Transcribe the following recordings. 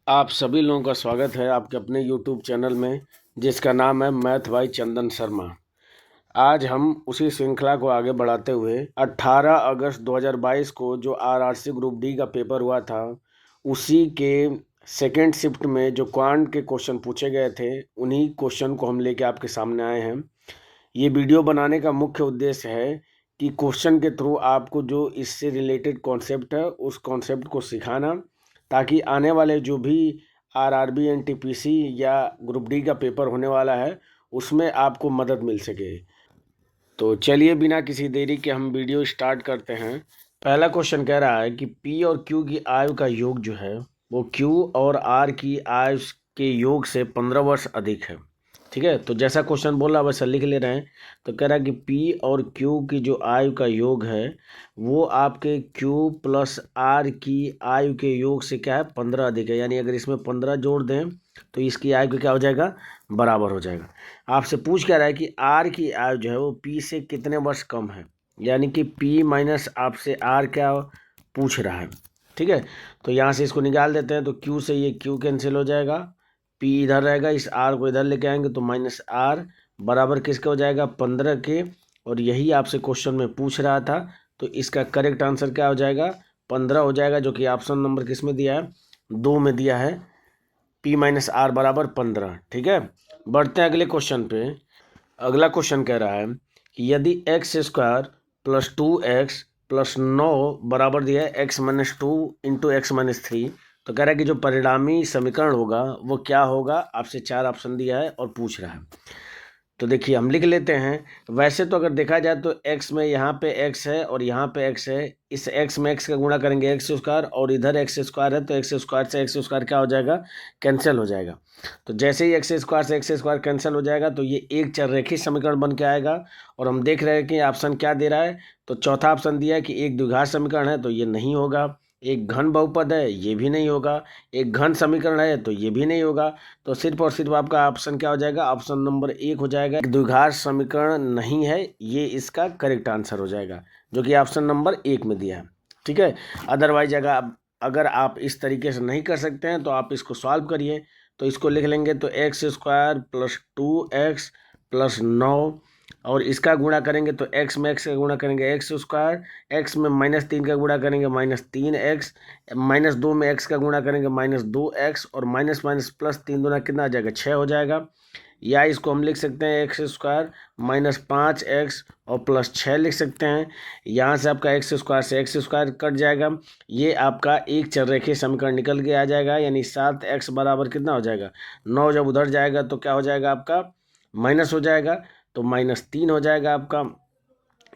आप सभी लोगों का स्वागत है आपके अपने YouTube चैनल में, जिसका नाम है मैथ बाय चंदन शर्मा। आज हम उसी श्रृंखला को आगे बढ़ाते हुए 18 अगस्त 2022 को जो RRC ग्रुप डी का पेपर हुआ था, उसी के सेकेंड शिफ्ट में जो क्वांट के क्वेश्चन पूछे गए थे, उन्हीं क्वेश्चन को हम लेके आपके सामने आए हैं। ये वीडियो बनाने का मुख्य उद्देश्य है कि क्वेश्चन के थ्रू आपको जो इससे रिलेटेड कॉन्सेप्ट है, उस कॉन्सेप्ट को सिखाना, ताकि आने वाले जो भी RRB NTPC या ग्रुप डी का पेपर होने वाला है, उसमें आपको मदद मिल सके। तो चलिए बिना किसी देरी के हम वीडियो स्टार्ट करते हैं। पहला क्वेश्चन कह रहा है कि P और Q की आयु का योग जो है वो Q और R की आयु के योग से 15 वर्ष अधिक है। ठीक है, तो जैसा क्वेश्चन बोल रहा है वैसा लिख ले रहे हैं। तो कह रहा है कि P और Q की जो आयु का योग है वो आपके Q प्लस R की आयु के योग से क्या है, 15 अधिक है। यानी अगर इसमें 15 जोड़ दें तो इसकी आयु का क्या हो जाएगा, बराबर हो जाएगा। आपसे पूछ क्या रहा है कि R की आयु जो है वो P से कितने वर्ष कम है, यानी कि P माइनस आपसे R क्या पूछ रहा है। ठीक है, तो यहाँ से इसको निकाल देते हैं। तो Q से ये Q कैंसिल हो जाएगा, P इधर रहेगा, इस R को इधर लेके आएंगे तो माइनस R बराबर किसके हो जाएगा, 15 के। और यही आपसे क्वेश्चन में पूछ रहा था, तो इसका करेक्ट आंसर क्या हो जाएगा, 15 हो जाएगा, जो कि ऑप्शन नंबर किस में दिया है, 2 में दिया है, P माइनस R बराबर 15। ठीक है, बढ़ते हैं अगले क्वेश्चन पे। अगला क्वेश्चन कह रहा है कि यदि x square plus 2x plus 9 बराबर दिया है x minus 2 into x minus 3, तो कह रहा है कि जो परिणामी समीकरण होगा वो क्या होगा। आपसे 4 ऑप्शन दिया है और पूछ रहा है। तो देखिए हम लिख लेते हैं। वैसे तो अगर देखा जाए तो x में यहाँ पे x है और यहाँ पे x है, इस x में x का गुणा करेंगे एक्स स्क्वायर, और इधर एक्स स्क्वायर है तो एक्स स्क्वायर से एक्स स्क्वायर क्या हो जाएगा, कैंसिल हो जाएगा। तो जैसे ही एक्स स्क्वायर से एक्स स्क्वायर कैंसिल हो जाएगा तो ये एक चररेखीय समीकरण बन के आएगा। और हम देख रहे हैं कि ऑप्शन क्या दे रहा है, तो चौथा ऑप्शन दिया है कि एक द्विघात समीकरण है, तो ये नहीं होगा। एक घन बहुपद है, ये भी नहीं होगा। एक घन समीकरण है, तो ये भी नहीं होगा। तो सिर्फ और सिर्फ आपका ऑप्शन क्या हो जाएगा, ऑप्शन नंबर 1 हो जाएगा। एक द्विघात समीकरण नहीं है, ये इसका करेक्ट आंसर हो जाएगा, जो कि ऑप्शन नंबर 1 में दिया है। ठीक है, अदरवाइज अगर आप इस तरीके से नहीं कर सकते हैं तो आप इसको सॉल्व करिए। तो इसको लिख लेंगे, तो x square plus 2x plus 9, और इसका गुणा करेंगे तो x में x का गुणा करेंगे एक्स स्क्वायर, x में -3 का गुणा करेंगे -3x, -2 में x का गुणा करेंगे -2x, और माइनस माइनस प्लस 3 दूना कितना आ जाएगा, 6 हो जाएगा। या इसको हम लिख सकते हैं एक्स स्क्वायर -5x और प्लस 6 लिख सकते हैं। यहाँ से आपका एक्स स्क्वायर से एक्स स्क्वायर कट जाएगा, ये आपका एक चररेखीय समीकरण निकल के आ जाएगा। यानी 7x बराबर कितना हो जाएगा, 9 जब उधर जाएगा तो क्या हो जाएगा आपका, माइनस हो जाएगा, तो -3 हो जाएगा आपका।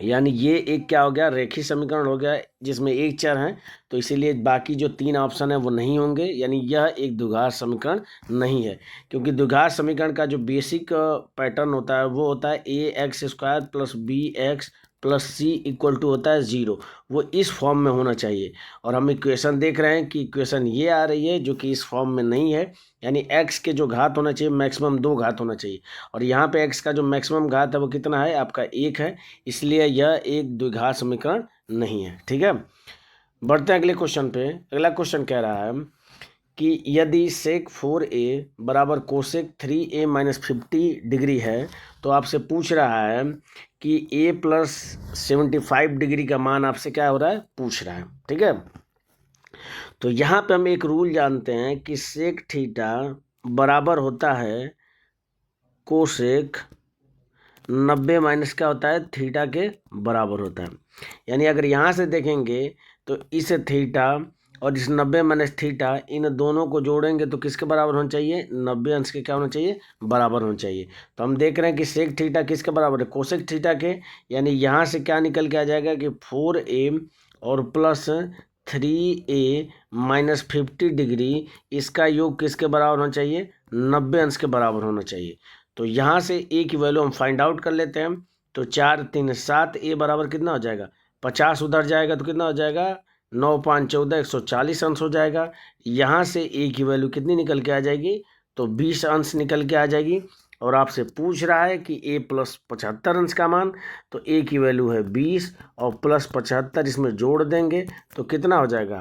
यानी ये एक क्या हो गया, रेखीय समीकरण हो गया, जिसमें एक चर है, तो इसीलिए बाकी जो 3 ऑप्शन है वो नहीं होंगे। यानी यह एक द्विघात समीकरण नहीं है, क्योंकि द्विघात समीकरण का जो बेसिक पैटर्न होता है वो होता है ax² plus bx plus c equal to होता है 0। वो इस फॉर्म में होना चाहिए, और हम इक्वेशन देख रहे हैं कि इक्वेशन ये आ रही है जो कि इस फॉर्म में नहीं है। यानी x के जो घात होना चाहिए मैक्सिमम 2 घात होना चाहिए, और यहाँ पे x का जो मैक्सिमम घात है वो कितना है, आपका 1 है। इसलिए यह एक द्विघात समीकरण नहीं है। ठीक है, बढ़ते हैं अगले क्वेश्चन पे। अगला क्वेश्चन कह रहा है कि यदि सेक 4a बराबर कोसेक 3a माइनस 50 डिग्री है, तो आपसे पूछ रहा है कि a प्लस 75 डिग्री का मान आपसे क्या हो रहा है, पूछ रहा है। ठीक है, तो यहाँ पे हम एक रूल जानते हैं कि सेक थीटा बराबर होता है कोसेक 90 माइनस क्या होता है, थीटा के बराबर होता है। यानी अगर यहाँ से देखेंगे तो इस थीटा और इस 90 माइनस थीटा, इन दोनों को जोड़ेंगे तो किसके बराबर होना चाहिए, 90 अंश के क्या होना चाहिए, बराबर होना चाहिए। तो हम देख रहे हैं कि सेक थीटा किसके बराबर है, कोसेक थीटा के। यानी यहाँ से क्या निकल के आ जाएगा कि 4a और प्लस 3a माइनस 50 डिग्री, इसका योग किसके बराबर होना चाहिए, 90 अंश के बराबर होना चाहिए। तो यहाँ से a की वैल्यू हम फाइंड आउट कर लेते हैं। तो 4 3 7, a बराबर कितना हो जाएगा, 50 उधर जाएगा तो कितना हो जाएगा, 9 5 14, 140 अंश हो जाएगा। यहाँ से a की वैल्यू कितनी निकल के आ जाएगी, तो 20 अंश निकल के आ जाएगी। और आपसे पूछ रहा है कि a प्लस 75 अंश का मान, तो a की वैल्यू है 20 और प्लस 75 इसमें जोड़ देंगे तो कितना हो जाएगा,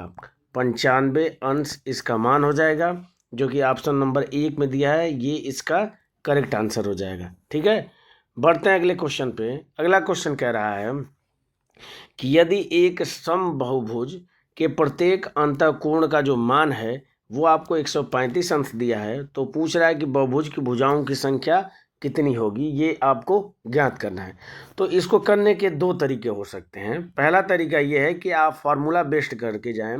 95 अंश इसका मान हो जाएगा। जो कि ऑप्शन नंबर 1 में दिया है, ये इसका करेक्ट आंसर हो जाएगा। ठीक है, बढ़ते हैं अगले क्वेश्चन पे। अगला क्वेश्चन कह रहा है कि यदि एक समबाहुभुज के प्रत्येक अंतःकोण का जो मान है वो आपको 135 अंश दिया है, तो पूछ रहा है कि बहुभुज की भुजाओं की संख्या कितनी होगी, ये आपको ज्ञात करना है। तो इसको करने के दो तरीके हो सकते हैं। पहला तरीका ये है कि आप फार्मूला बेस्ड करके जाएं,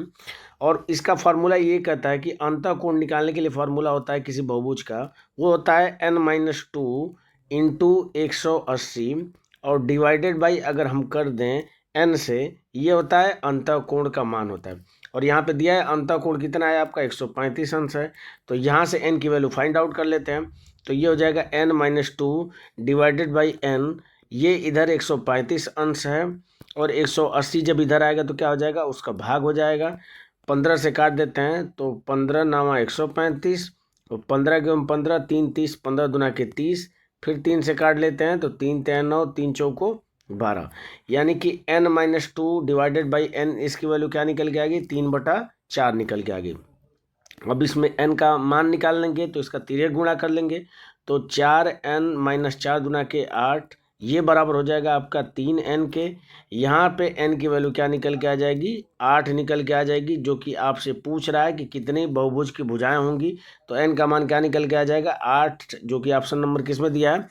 और इसका फार्मूला ये कहता है कि अंतःकोण निकालने के लिए फार्मूला होता है किसी बहुभुज का, वो होता है n-2 इंटू 180 और डिवाइडेड बाई अगर हम कर दें n से, ये होता है अंतःकोण का मान होता है। और यहाँ पे दिया है अंतःकोण कितना है आपका 135 अंश है, तो यहाँ से n की वैल्यू फाइंड आउट कर लेते हैं। तो ये हो जाएगा n-2 डिवाइडेड बाई n, ये इधर 135 अंश है और 180 जब इधर आएगा तो क्या हो जाएगा, उसका भाग हो जाएगा। 15 से काट देते हैं तो 15 नामा 135 और 15 के 15, 3 30, 15 दुना के 30, फिर 3 से काट लेते हैं तो 3 3 9, 3 चौको 12, यानी कि n-2 डिवाइडेड बाई n, इसकी वैल्यू क्या निकल के आएगी, 3/4 निकल के आएगी। अब इसमें n का मान निकाल लेंगे तो इसका तिर्यक गुणा कर लेंगे, तो 4n-4 दुना के 8, ये बराबर हो जाएगा आपका 3n के। यहाँ पे n की वैल्यू क्या निकल के आ जाएगी, 8 निकल के आ जाएगी, जो कि आपसे पूछ रहा है कि कितनी बहुभुज की भुजाएं होंगी। तो n का मान क्या निकल के आ जाएगा, 8, जो कि ऑप्शन नंबर किस में दिया है,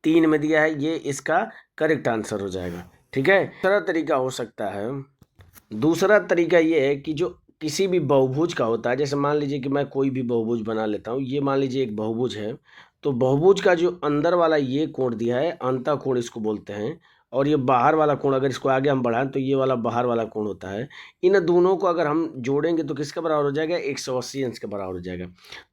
3 में दिया है, ये इसका करेक्ट आंसर हो जाएगा। ठीक है, दूसरा तरीका हो सकता है, दूसरा तरीका ये है कि जो किसी भी बहुभुज का होता है, जैसे मान लीजिए कि मैं कोई भी बहुभुज बना लेता हूँ, ये मान लीजिए एक बहुभुज है, तो बहुभुज का जो अंदर वाला ये कोण दिया है अंतःकोण इसको बोलते हैं, और ये बाहर वाला कोण, अगर इसको आगे हम बढ़ाएं तो ये वाला बाहर वाला कोण होता है। इन दोनों को अगर हम जोड़ेंगे तो किसके बराबर हो जाएगा, 180 अंश के बराबर हो जाएगा।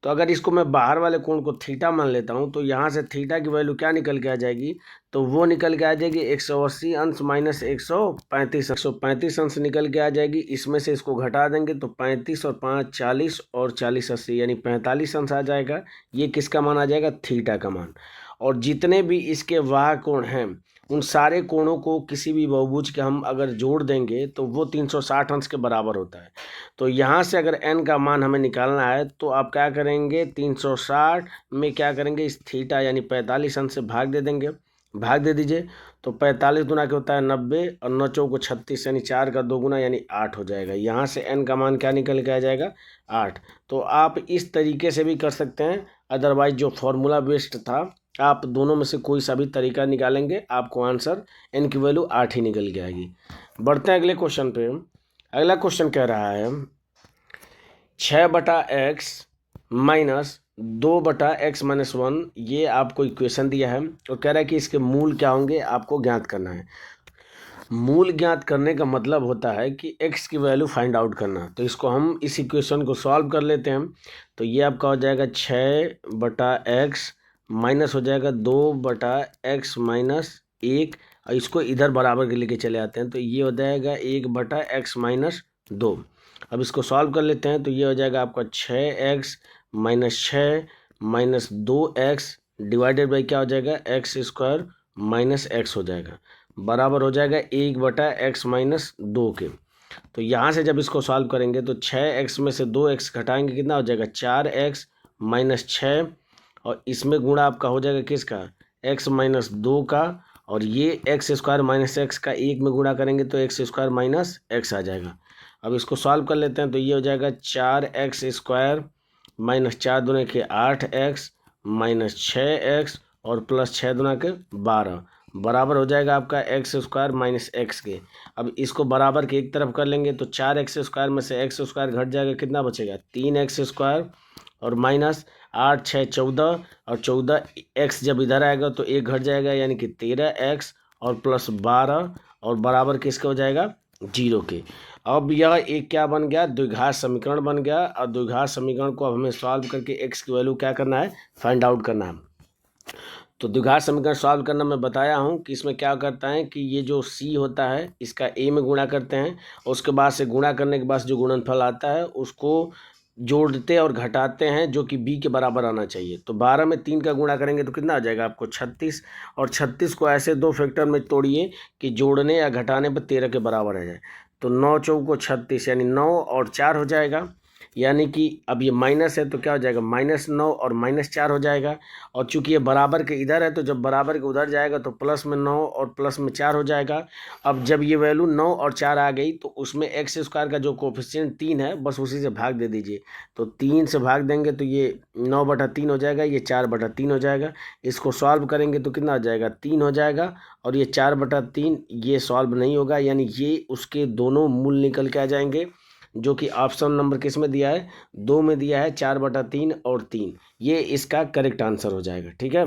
तो अगर इसको मैं बाहर वाले कोण को थीटा मान लेता हूँ, तो यहाँ से थीटा की वैल्यू क्या निकल के आ जाएगी, तो वो निकल के आ जाएगी 180 अंश माइनस 135 अंश निकल के आ जाएगी। इसमें से इसको घटा देंगे तो 35 और 5 40 और 40 80, यानी 45 अंश आ जाएगा। ये किसका मान आ जाएगा, थीटा का मान। और जितने भी इसके वाह कोण हैं, उन सारे कोणों को किसी भी बहुभुज के हम अगर जोड़ देंगे तो वो 360 अंश के बराबर होता है। तो यहाँ से अगर n का मान हमें निकालना है तो आप क्या करेंगे, 360 में क्या करेंगे, इस थीटा यानी 45 अंश से भाग दे देंगे, भाग दे दीजिए। तो 45 गुना क्या होता है 90, और 9 चौको 36, यानी 4 का 2 गुना यानी 8 हो जाएगा। यहाँ से n का मान क्या निकल के आ जाएगा, 8। तो आप इस तरीके से भी कर सकते हैं, अदरवाइज जो फॉर्मूला बेस्ड था, आप दोनों में से कोई सा भी तरीका निकालेंगे, आपको आंसर n की वैल्यू 8 ही निकल के आएगी। बढ़ते हैं अगले क्वेश्चन पे। अगला क्वेश्चन कह रहा है 6/x माइनस 2/x-1, ये आपको इक्वेशन दिया है और कह रहा है कि इसके मूल क्या होंगे, आपको ज्ञात करना है। मूल ज्ञात करने का मतलब होता है कि x की वैल्यू फाइंड आउट करना। तो इसको हम इस इक्वेशन को सॉल्व कर लेते हैं। तो ये आपका हो जाएगा 6/x माइनस हो जाएगा 2/x-1, और इसको इधर बराबर के लेके चले आते हैं तो ये हो जाएगा 1/x-2। अब इसको सॉल्व कर लेते हैं तो ये हो जाएगा आपका 6x minus 6 minus 2x divided by क्या हो जाएगा, x² माइनस x हो जाएगा, बराबर हो जाएगा 1/x-2 के। तो यहाँ से जब इसको सॉल्व करेंगे तो 6x में से 2x घटाएंगे, कितना हो जाएगा 4x माइनस 6, और इसमें गुणा आपका हो जाएगा किसका, x-2 का, और ये x² माइनस x का 1 में गुणा करेंगे तो x² माइनस x आ जाएगा। अब इसको सॉल्व कर लेते हैं तो ये हो जाएगा 4x² माइनस 4 दुना के 8x माइनस 6x और प्लस 6 दुना के 12, बराबर हो जाएगा आपका x² माइनस x के। अब इसको बराबर के एक तरफ कर लेंगे तो 4x² में से x² घट जाएगा, कितना बचेगा 3x², और माइनस 8 6 14, और 14x जब इधर आएगा तो 1 घट जाएगा, यानी कि 13x और प्लस 12, और बराबर किसके हो जाएगा 0 के। अब यह एक क्या बन गया, द्विघात समीकरण बन गया, और द्विघात समीकरण को अब हमें सॉल्व करके x की वैल्यू क्या करना है, फाइंड आउट करना है। तो द्विघात समीकरण सॉल्व करना मैं बताया हूँ कि इसमें क्या करता है कि ये जो c होता है इसका a में गुणा करते हैं, और उसके बाद से गुणा करने के बाद जो गुणनफल आता है उसको जोड़ते और घटाते हैं, जो कि b के बराबर आना चाहिए। तो 12 में 3 का गुणा करेंगे तो कितना आ जाएगा आपको 36, और 36 को ऐसे दो फैक्टर में तोड़िए कि जोड़ने या घटाने पर 13 के बराबर आ जाए। तो 9 चौको 36, यानी 9 और 4 हो जाएगा, यानी कि अब ये माइनस है तो क्या हो जाएगा, -9 और -4 हो जाएगा। और चूंकि ये बराबर के इधर है तो जब बराबर के उधर जाएगा तो +9 और +4 हो जाएगा। अब जब ये वैल्यू 9 और 4 आ गई तो उसमें एक्स स्क्वायर का जो कोफिशिएंट 3 है बस उसी से भाग दे दीजिए। तो 3 से भाग देंगे तो ये 9/3 हो जाएगा, ये 4/3 हो जाएगा। इसको सॉल्व करेंगे तो कितना हो जाएगा, 3 हो जाएगा। और ये 4/3 ये सॉल्व नहीं होगा, यानी ये उसके दोनों मूल निकल के आ जाएंगे, जो कि ऑप्शन नंबर किस में दिया है, 2 में दिया है, 4/3 और 3। ये इसका करेक्ट आंसर हो जाएगा। ठीक है,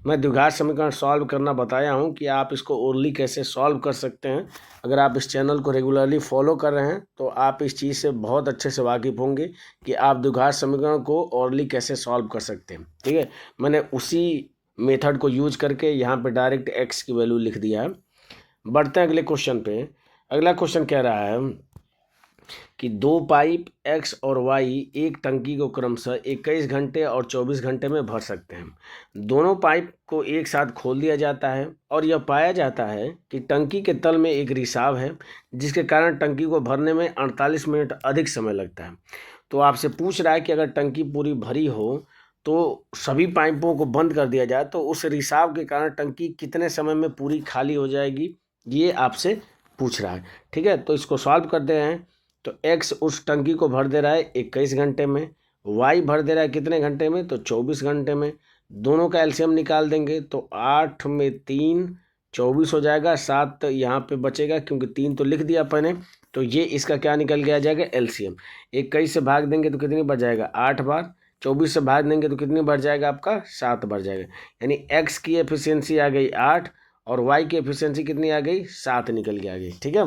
मैं द्विघात समीकरण सॉल्व करना बताया हूँ कि आप इसको ओरली कैसे सॉल्व कर सकते हैं। अगर आप इस चैनल को रेगुलरली फॉलो कर रहे हैं तो आप इस चीज़ से बहुत अच्छे से वाकिफ़ होंगे कि आप द्विघात समीकरण को ओरली कैसे सॉल्व कर सकते हैं। ठीक है, मैंने उसी मेथड को यूज करके यहाँ पे डायरेक्ट एक्स की वैल्यू लिख दिया है। बढ़ते हैं अगले क्वेश्चन पे। अगला क्वेश्चन कह रहा है कि 2 पाइप x और y एक टंकी को क्रमशः 21 घंटे और 24 घंटे में भर सकते हैं। दोनों पाइप को एक साथ खोल दिया जाता है और यह पाया जाता है कि टंकी के तल में एक रिसाव है, जिसके कारण टंकी को भरने में 48 मिनट अधिक समय लगता है। तो आपसे पूछ रहा है कि अगर टंकी पूरी भरी हो तो सभी पाइपों को बंद कर दिया जाए तो उस रिसाव के कारण टंकी कितने समय में पूरी खाली हो जाएगी, ये आपसे पूछ रहा है। ठीक है, तो इसको सॉल्व करते हैं। तो x उस टंकी को भर दे रहा है 21 घंटे में, y भर दे रहा है कितने घंटे में, तो 24 घंटे में। दोनों का एलसीएम निकाल देंगे तो 8 में 3 24 हो जाएगा, 7 यहाँ पे बचेगा क्योंकि 3 तो लिख दिया अपने। तो ये इसका क्या निकल के आ जाएगा, एलसीएम। 21 से भाग देंगे तो कितनी बढ़ जाएगा, 8 बार। 24 से भाग देंगे तो कितनी बढ़ जाएगा आपका, 7 बढ़ जाएगा। यानी x की एफिशिएंसी आ गई 8 और y की एफिशिएंसी कितनी आ गई, 7 निकल के आ गई। ठीक है,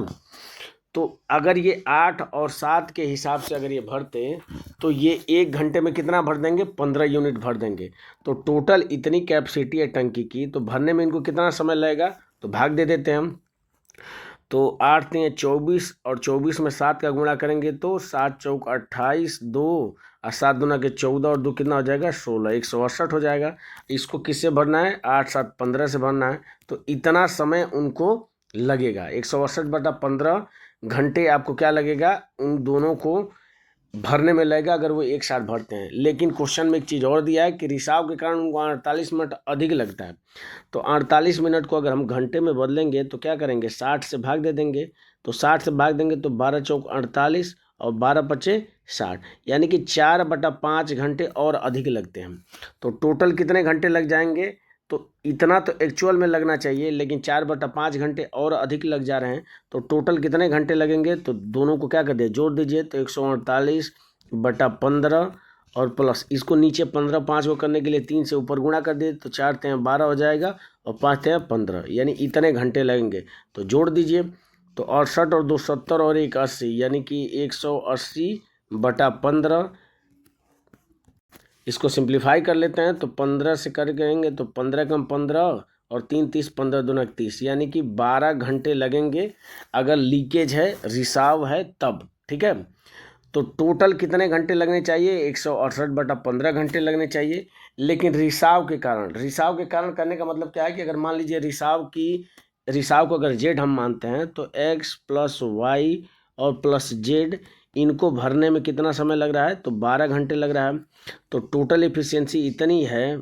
तो अगर ये 8 और 7 के हिसाब से अगर ये भरते तो ये 1 घंटे में कितना भर देंगे, 15 यूनिट भर देंगे। तो टोटल इतनी कैपेसिटी है टंकी की, तो भरने में इनको कितना समय लगेगा, तो भाग दे देते हैं हम। तो 8 3 24 और 24 में 7 का गुणा करेंगे तो 7 चौक 28, 2 और 7 दूना के 14 और 2 कितना हो जाएगा, 16, 168 हो जाएगा। इसको किससे भरना है, 8 7 15 से भरना है। तो इतना समय उनको लगेगा, 168/15 घंटे आपको क्या लगेगा, उन दोनों को भरने में लगेगा अगर वो एक साथ भरते हैं। लेकिन क्वेश्चन में एक चीज़ और दिया है कि रिसाव के कारण उनको 48 मिनट अधिक लगता है। तो 48 मिनट को अगर हम घंटे में बदलेंगे तो क्या करेंगे, 60 से भाग दे देंगे। तो 60 से भाग देंगे तो 12 चौक 48 और 12 पचे 60, यानी कि 4/5 घंटे और अधिक लगते हैं। तो टोटल कितने घंटे लग जाएंगे, तो इतना तो एक्चुअल में लगना चाहिए, लेकिन 4/5 घंटे और अधिक लग जा रहे हैं। तो टोटल कितने घंटे लगेंगे, तो दोनों को क्या कर दिए, जोड़ दीजिए। तो 148/15 और प्लस इसको नीचे 15 5 को करने के लिए 3 से ऊपर गुणा कर दिए तो 4 3 12 हो जाएगा और 5 3 15, यानी इतने घंटे लगेंगे। तो जोड़ दीजिए। तो 68 और 2 70 और 1 80, यानी कि 180/15। इसको सिंप्लीफाई कर लेते हैं तो 15 से कर करेंगे तो 15 कम 15 और 3 30, 15 दूना 30, यानी कि 12 घंटे लगेंगे अगर लीकेज है, रिसाव है तब। ठीक है, तो टोटल कितने घंटे लगने चाहिए, 168/15 घंटे लगने चाहिए। लेकिन रिसाव के कारण करने का मतलब क्या है कि अगर मान लीजिए रिसाव को अगर जेड हम मानते हैं तो x प्लस वाई और प्लस जेड इनको भरने में कितना समय लग रहा है, तो 12 घंटे लग रहा है। तो टोटल एफिशिएंसी इतनी है,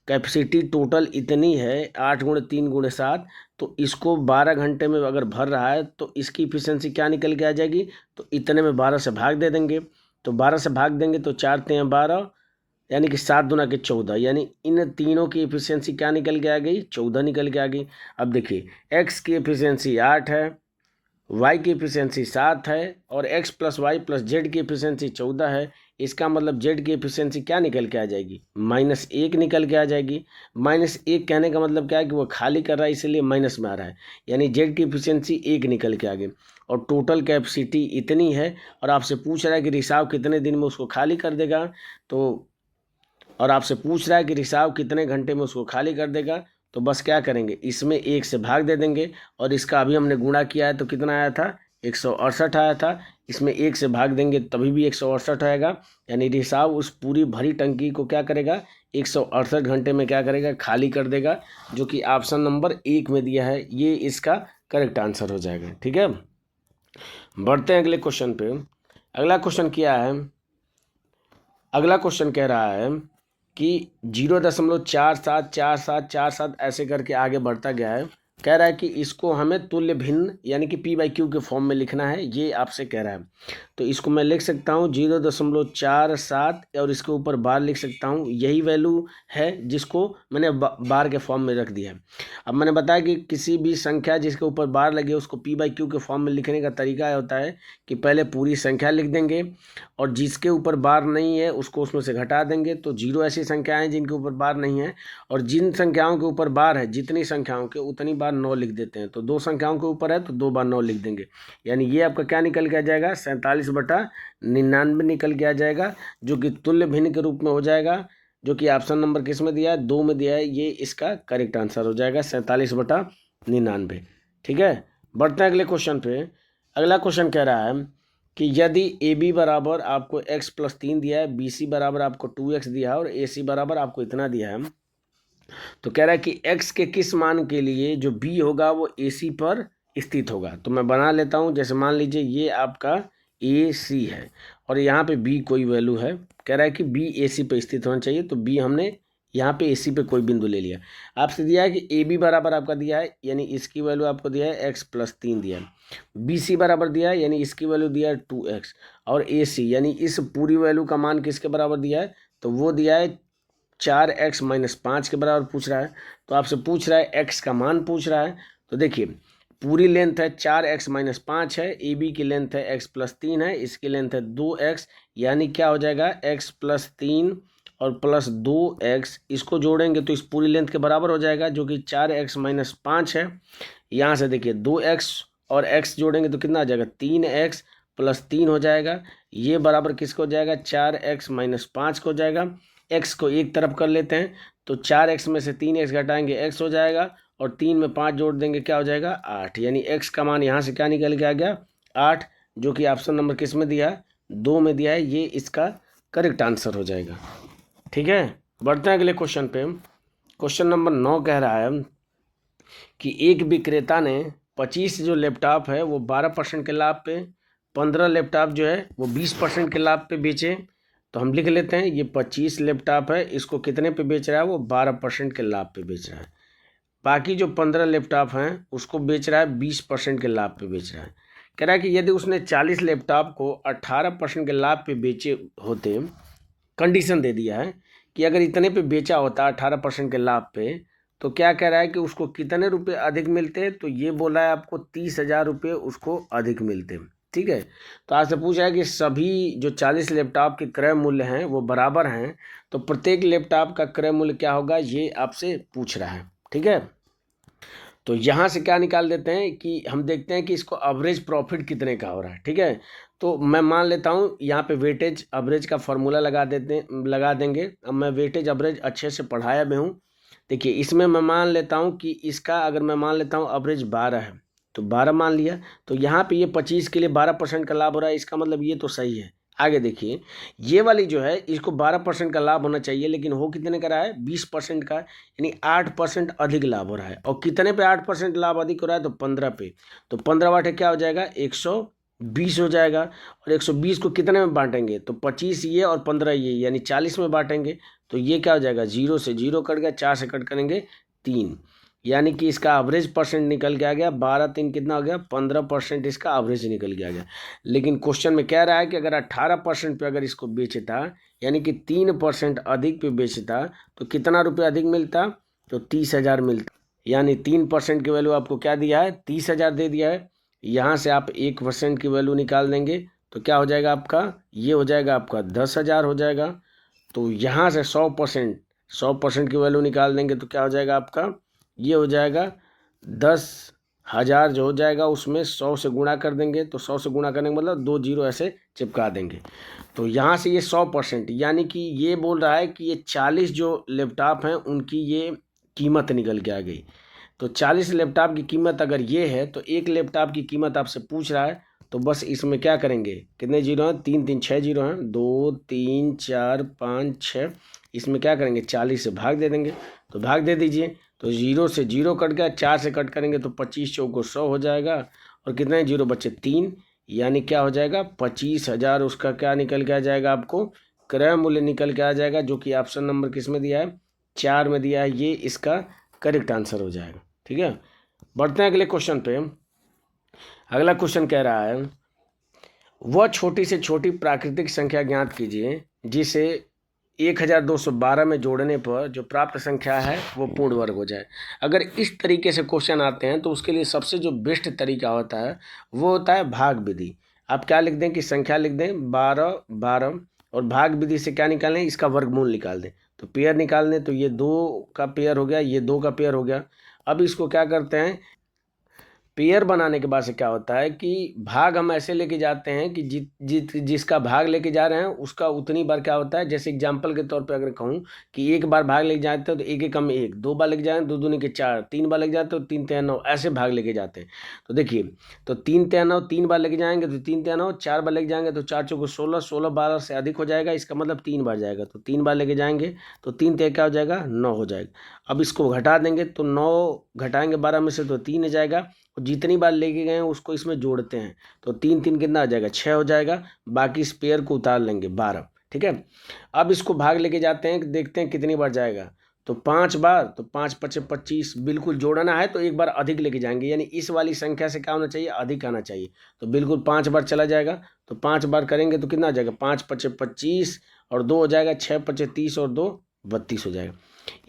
कैपेसिटी टोटल इतनी है 8 × 3 × 7, तो इसको 12 घंटे में अगर भर रहा है तो इसकी एफिशिएंसी क्या निकल के आ जाएगी, तो इतने में 12 से भाग दे देंगे। तो 12 से भाग देंगे तो 4 3 12, यानी कि 7 दूना के 14, यानी इन तीनों की एफिशिएंसी क्या निकल के आ गई, 14 निकल के आ गई। अब देखिए x की एफिशिएंसी 8 है, y की एफिशिएंसी 7 है और x plus y plus z की एफिशिएंसी 14 है। इसका मतलब जेड की एफिशिएंसी क्या निकल के आ जाएगी, -1 निकल के आ जाएगी। -1 कहने का मतलब क्या है कि वो खाली कर रहा है इसलिए माइनस में आ रहा है, यानी जेड की एफिशिएंसी 1 निकल के आ गई। और टोटल कैपेसिटी इतनी है और आपसे पूछ रहा है कि रिसाव कितने दिन में उसको खाली कर देगा, तो और आपसे पूछ रहा है कि रिसाव कितने घंटे में उसको खाली कर देगा, तो बस क्या करेंगे, इसमें 1 से भाग दे देंगे। और इसका अभी हमने गुणा किया है तो कितना आया था, 168 आया था। इसमें 1 से भाग देंगे तभी भी 168 आएगा, यानी रिसाव उस पूरी भरी टंकी को क्या करेगा, 168 घंटे में क्या करेगा, खाली कर देगा, जो कि ऑप्शन नंबर 1 में दिया है। ये इसका करेक्ट आंसर हो जाएगा। ठीक है, बढ़ते हैं अगले क्वेश्चन पे। अगला क्वेश्चन क्या है अगला क्वेश्चन कह रहा है कि 0.474747 ऐसे करके आगे बढ़ता गया है। कह रहा है कि इसको हमें तुल्य भिन्न यानी कि P/Q के फॉर्म में लिखना है, ये आपसे कह रहा है। तो इसको मैं लिख सकता हूँ 0.47 और इसके ऊपर बार लिख सकता हूँ, यही वैल्यू है जिसको मैंने बार के फॉर्म में रख दिया है। अब मैंने बताया कि किसी भी संख्या जिसके ऊपर बार लगे उसको P/Q के फॉर्म में लिखने का तरीका होता है कि पहले पूरी संख्या लिख देंगे और जिसके ऊपर बार नहीं है उसको उसमें से घटा देंगे। तो 0 ऐसी संख्याएं हैं जिनके ऊपर बार नहीं है, और जिन संख्याओं के ऊपर बार है, जितनी संख्याओं के उतनी बार 9 लिख देते हैं। तो 2 संख्याओं के ऊपर है तो 2 बार 9 लिख देंगे, यानी ये आपका क्या निकल के आ जाएगा 47/99 निकल के आ जाएगा, जो कि तुल्य भिन्न के रूप में हो जाएगा, जो कि ऑप्शन नंबर किस में दिया है, 2 में दिया है। ये इसका करेक्ट आंसर हो जाएगा 47/99। ठीक है, बढ़ते हैं अगले क्वेश्चन पे। अगला क्वेश्चन कह रहा है कि यदि AB बराबर आपको x + 3 दिया है, BC बराबर आपको 2x दिया है और AC बराबर आपको इतना दिया है, तो कह रहा है कि x के किस मान के लिए जो B होगा वो AC पर स्थित होगा। तो मैं बना लेता हूँ, जैसे मान लीजिए ये आपका AC है और यहाँ पे B कोई वैल्यू है। कह रहा है कि B AC पे स्थित होना चाहिए, तो B हमने यहाँ पे AC पे कोई बिंदु ले लिया। आपसे दिया है कि AB बराबर आपका दिया है, यानी इसकी वैल्यू आपको दिया है x + 3 दिया है। BC बराबर दिया है, यानी इसकी वैल्यू दिया है 2x, और AC यानी इस पूरी वैल्यू का मान किसके बराबर दिया है, तो वो दिया है 4x - 5 के बराबर पूछ रहा है। तो आपसे पूछ रहा है x का मान पूछ रहा है। तो देखिए पूरी लेंथ है 4x - 5 है, AB की लेंथ है x + 3 है, इसकी लेंथ है 2x, यानी क्या हो जाएगा x + 3 और +2x, इसको जोड़ेंगे तो इस पूरी लेंथ के बराबर हो जाएगा, जो कि 4x - 5 है। यहाँ से देखिए 2x और x जोड़ेंगे तो कितना आ जाएगा 3x + 3 हो जाएगा। ये बराबर किसको हो जाएगा 4x - 5 को हो जाएगा। x को एक तरफ कर लेते हैं, तो 4x में से 3x घटाएंगे x हो जाएगा, और 3 में 5 जोड़ देंगे क्या हो जाएगा 8, यानी x का मान यहाँ से क्या निकल के आ गया 8, जो कि ऑप्शन नंबर किस में दिया है 2 में दिया है। ये इसका करेक्ट आंसर हो जाएगा। ठीक है, बढ़ते हैं अगले क्वेश्चन पे। क्वेश्चन नंबर 9 कह रहा है कि एक विक्रेता ने 25 जो लैपटॉप है वो 12% के लाभ पे, 15 लैपटॉप जो है वो 20% के लाभ पे बेचे। तो हम लिख लेते हैं ये 25 लैपटॉप है, इसको कितने पे बेच रहा है, वो 12% के लाभ पे बेच रहा है। बाकी जो 15 लैपटॉप हैं उसको बेच रहा है 20% के लाभ पे बेच रहा है। कह रहा है कि यदि उसने 40 लैपटॉप को 18% के लाभ पे बेचे होते, कंडीशन दे दिया है कि अगर इतने पे बेचा होता 18% के लाभ पे, तो क्या कह रहा है कि उसको कितने रुपए अधिक मिलते। तो ये बोला है आपको 30,000 रुपये उसको अधिक मिलते। ठीक है, तो आपसे पूछा है कि सभी जो 40 लैपटॉप के क्रय मूल्य हैं वो बराबर हैं, तो प्रत्येक लैपटॉप का क्रय मूल्य क्या होगा ये आपसे पूछ रहा है। ठीक है, तो यहाँ से क्या निकाल देते हैं कि हम देखते हैं कि इसको एवरेज प्रॉफिट कितने का हो रहा है। ठीक है, तो मैं मान लेता हूँ यहाँ पे वेटेज एवरेज का फॉर्मूला लगा देंगे। अब मैं वेटेज एवरेज अच्छे से पढ़ाया भी हूँ। देखिए इसमें मैं मान लेता हूँ कि इसका अगर मैं मान लेता हूँ एवरेज 12 है, तो 12 मान लिया। तो यहाँ पे ये 25 के लिए 12% का लाभ हो रहा है, इसका मतलब ये तो सही है। आगे देखिए ये वाली जो है इसको 12% का लाभ होना चाहिए, लेकिन हो कितने का रहा है 20% का, यानी 8% अधिक लाभ हो रहा है। और कितने पे 8% लाभ अधिक हो रहा है, तो 15 पे। तो 15 वाटे क्या हो जाएगा 120 हो जाएगा, और 120 को कितने में बांटेंगे, तो 25 ये और 15 ये, यानी 40 में बांटेंगे। तो ये क्या हो जाएगा 0 से 0 कट गया, 4 से कट करेंगे 3, यानी कि इसका एवरेज परसेंट निकल के आ गया 12 3 कितना हो गया 15% इसका एवरेज निकल के आ गया। लेकिन क्वेश्चन में कह रहा है कि अगर 18% पे अगर इसको बेचता, यानी कि 3% अधिक पे बेचता, तो कितना रुपये अधिक मिलता, तो 30,000 मिलता। यानी 3% की वैल्यू आपको क्या दिया है 30,000 दे दिया है। यहाँ से आप 1% की वैल्यू निकाल देंगे तो क्या हो जाएगा आपका, ये हो जाएगा आपका 10,000 हो जाएगा। तो यहाँ से 100% की वैल्यू निकाल देंगे तो क्या हो जाएगा आपका, ये हो जाएगा 10,000 जो हो जाएगा उसमें 100 से गुणा कर देंगे। तो 100 से गुणा करने का मतलब 2 जीरो ऐसे चिपका देंगे। तो यहाँ से ये 100%, यानी कि ये बोल रहा है कि ये 40 जो लैपटॉप हैं उनकी ये कीमत निकल के आ गई। तो 40 लैपटॉप की कीमत अगर ये है, तो एक लैपटॉप की कीमत आपसे पूछ रहा है, तो बस इसमें क्या करेंगे, कितने जीरो हैं 3 3 6 जीरो हैं, 2 3 4 5 6, इसमें क्या करेंगे 40 से भाग दे देंगे। तो भाग दे दीजिए, तो 0 से 0 कट गया, 4 से कट करेंगे तो 25 चौको 100 हो जाएगा, और कितने जीरो बच्चे 3, यानी क्या हो जाएगा 25,000 उसका क्या निकल के आ जाएगा आपको क्रय मूल्य निकल के आ जाएगा, जो कि ऑप्शन नंबर किस में दिया है, 4 में दिया है। ये इसका करेक्ट आंसर हो जाएगा। ठीक है, बढ़ते हैं अगले क्वेश्चन पे। अगला क्वेश्चन कह रहा है, वह छोटी से छोटी प्राकृतिक संख्या ज्ञात कीजिए जिसे 1212 में जोड़ने पर जो प्राप्त संख्या है वो पूर्ण वर्ग हो जाए। अगर इस तरीके से क्वेश्चन आते हैं तो उसके लिए सबसे जो बेस्ट तरीका होता है वो होता है भाग विधि। आप क्या लिख दें कि संख्या लिख दें 12 12 और भाग विधि से क्या निकालें, इसका वर्गमूल निकाल दें। तो पेयर निकाल दें, तो ये 2 का पेयर हो गया, ये 2 का पेयर हो गया। अब इसको क्या करते हैं, पेयर बनाने के बाद से क्या होता है कि भाग हम ऐसे लेके जाते हैं कि जिसका भाग लेके जा रहे हैं उसका उतनी बार क्या होता है। जैसे एग्जांपल के तौर पे अगर कहूँ कि एक बार भाग लेके जाते हैं तो एक एक कम एक, 2 बार लेके जाए 2 दूनी के 4, 3 बार लेके जाते हो 3 3 9, ऐसे भाग लेके जाते हैं। तो देखिए, तो 3 3 9 3 बार लेके जाएंगे तो 3 3 9, 4 बार लेके जाएंगे तो 4 चौको 16, 16 12 से अधिक हो जाएगा, इसका मतलब 3 बार जाएगा। तो 3 बार लेके जाएंगे तो 3 3 क्या हो जाएगा, 9 हो जाएगा। अब इसको घटा देंगे तो 9 घटाएंगे 12 में से तो 3 हो जाएगा। जितनी बार लेके गए हैं उसको इसमें जोड़ते हैं तो 3 3 कितना आ जाएगा, 6 हो जाएगा। बाकी इस पेयर को उतार लेंगे 12। ठीक है, अब इसको भाग लेके जाते हैं, देखते हैं कितनी बार जाएगा। तो 5 बार, तो 5 5 25, बिल्कुल जोड़ना है तो एक बार अधिक लेके जाएंगे, यानी इस वाली संख्या से क्या होना चाहिए, अधिक आना चाहिए। तो बिल्कुल 5 बार चला जाएगा। तो 5 बार करेंगे तो कितना आ जाएगा, 5 5 25 और 2 हो जाएगा, 6 5 30 और 2 32 हो जाएगा।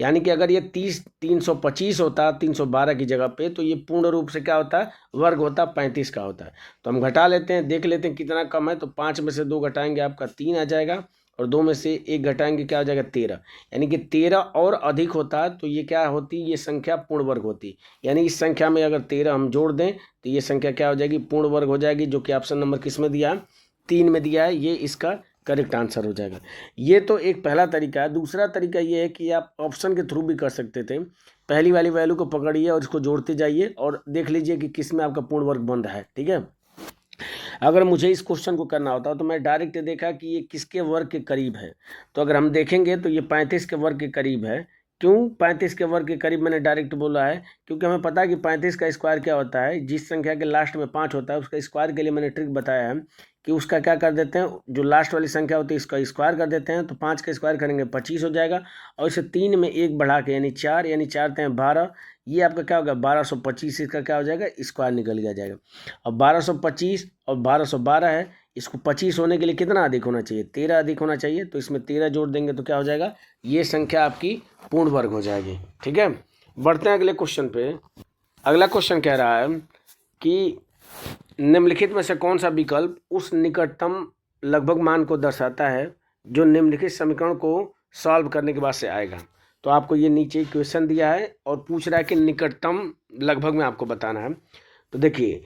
यानी कि अगर ये 325 होता 312 की जगह पे, तो ये पूर्ण रूप से क्या होता है, वर्ग होता 35 का होता है। तो हम घटा लेते हैं, देख लेते हैं कितना कम है। तो 5 में से 2 घटाएंगे आपका 3 आ जाएगा, और 2 में से 1 घटाएंगे क्या हो जाएगा, 13। यानी कि 13 और अधिक होता तो ये क्या होती, ये संख्या पूर्ण वर्ग होती। यानी इस संख्या में अगर 13 हम जोड़ दें तो ये संख्या क्या हो जाएगी, पूर्ण वर्ग हो जाएगी, जो कि ऑप्शन नंबर किस में दिया है, 3 में दिया है। ये इसका करेक्ट आंसर हो जाएगा। ये तो एक पहला तरीका है। दूसरा तरीका ये है कि आप ऑप्शन के थ्रू भी कर सकते थे। पहली वाली वैल्यू को पकड़िए और इसको जोड़ते जाइए और देख लीजिए कि किस में आपका पूर्ण वर्ग बन रहा है। ठीक है, अगर मुझे इस क्वेश्चन को करना होता तो मैं डायरेक्ट देखा कि ये किसके वर्ग के करीब है। तो अगर हम देखेंगे तो ये 35 के वर्ग के करीब है। क्यों 35 के वर्ग के करीब मैंने डायरेक्ट बोला है, क्योंकि हमें पता है कि 35 का स्क्वायर क्या होता है, जिस संख्या के लास्ट में 5 होता है उसका स्क्वायर के लिए मैंने ट्रिक बताया है कि उसका क्या कर देते हैं, जो लास्ट वाली संख्या होती है इसका स्क्वायर कर देते हैं। तो 5 का स्क्वायर करेंगे 25 हो जाएगा, और इसे 3 में 1 बढ़ा के यानी 4, यानी 4 3 12, ये आपका क्या होगा 1225, इसका क्या हो जाएगा, स्क्वायर निकल गया जाएगा। अब 1225 और 1212 है, इसको 25 होने के लिए कितना अधिक होना चाहिए, 13 अधिक होना चाहिए। तो इसमें 13 जोड़ देंगे तो क्या हो जाएगा, ये संख्या आपकी पूर्ण वर्ग हो जाएगी। ठीक है, बढ़ते हैं अगले क्वेश्चन पे। अगला क्वेश्चन कह रहा है कि निम्नलिखित में से कौन सा विकल्प उस निकटतम लगभग मान को दर्शाता है जो निम्नलिखित समीकरण को सॉल्व करने के बाद से आएगा। तो आपको ये नीचे क्वेश्चन दिया है और पूछ रहा है कि निकटतम लगभग में आपको बताना है। तो देखिए,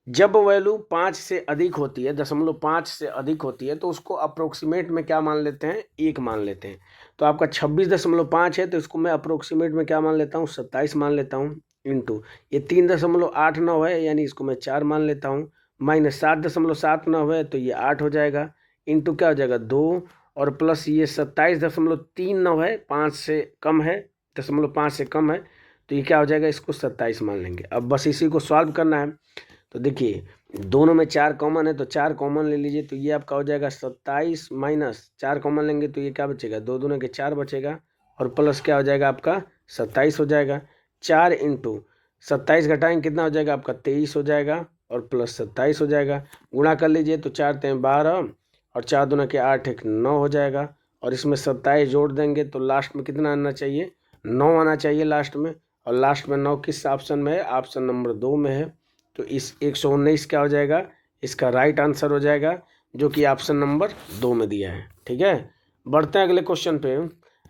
जब वैल्यू 5 से अधिक होती है, 0.5 से अधिक होती है, तो उसको अप्रोक्सीमेट में क्या मान लेते हैं, 1 मान लेते हैं। तो आपका 26.5 है, तो इसको मैं अप्रोक्सीमेट में क्या मान लेता हूँ, 27 मान लेता हूँ। इंटू ये 3.89 है, यानी इसको मैं 4 मान लेता हूँ। माइनस 7.79 है, तो ये 8 हो जाएगा। इंटू क्या हो जाएगा 2, और प्लस ये 27.39 है, 5 से कम है, 0.5 से कम है, तो ये क्या हो जाएगा, इसको 27 मान लेंगे। अब बस इसी को सॉल्व करना है। तो देखिए, दोनों में 4 कॉमन है, तो 4 कॉमन ले लीजिए, तो ये आपका हो जाएगा 27 माइनस 4 कॉमन लेंगे तो ये क्या बचेगा, 2 दूने के 4 बचेगा, और प्लस क्या हो जाएगा आपका 27 हो जाएगा। 4 इंटू 27 घटाएंगे कितना हो जाएगा आपका 23 हो जाएगा, और प्लस 27 हो जाएगा। गुणा कर लीजिए तो 4 3 12 और 4 दूना के 8 1 9 हो जाएगा, और इसमें 27 जोड़ देंगे तो लास्ट में कितना आना चाहिए, 9 आना चाहिए लास्ट में। और लास्ट में 9 किस ऑप्शन में है, ऑप्शन नंबर 2 में है। तो इस 119 क्या हो जाएगा, इसका राइट आंसर हो जाएगा, जो कि ऑप्शन नंबर 2 में दिया है। ठीक है, बढ़ते हैं अगले क्वेश्चन पे।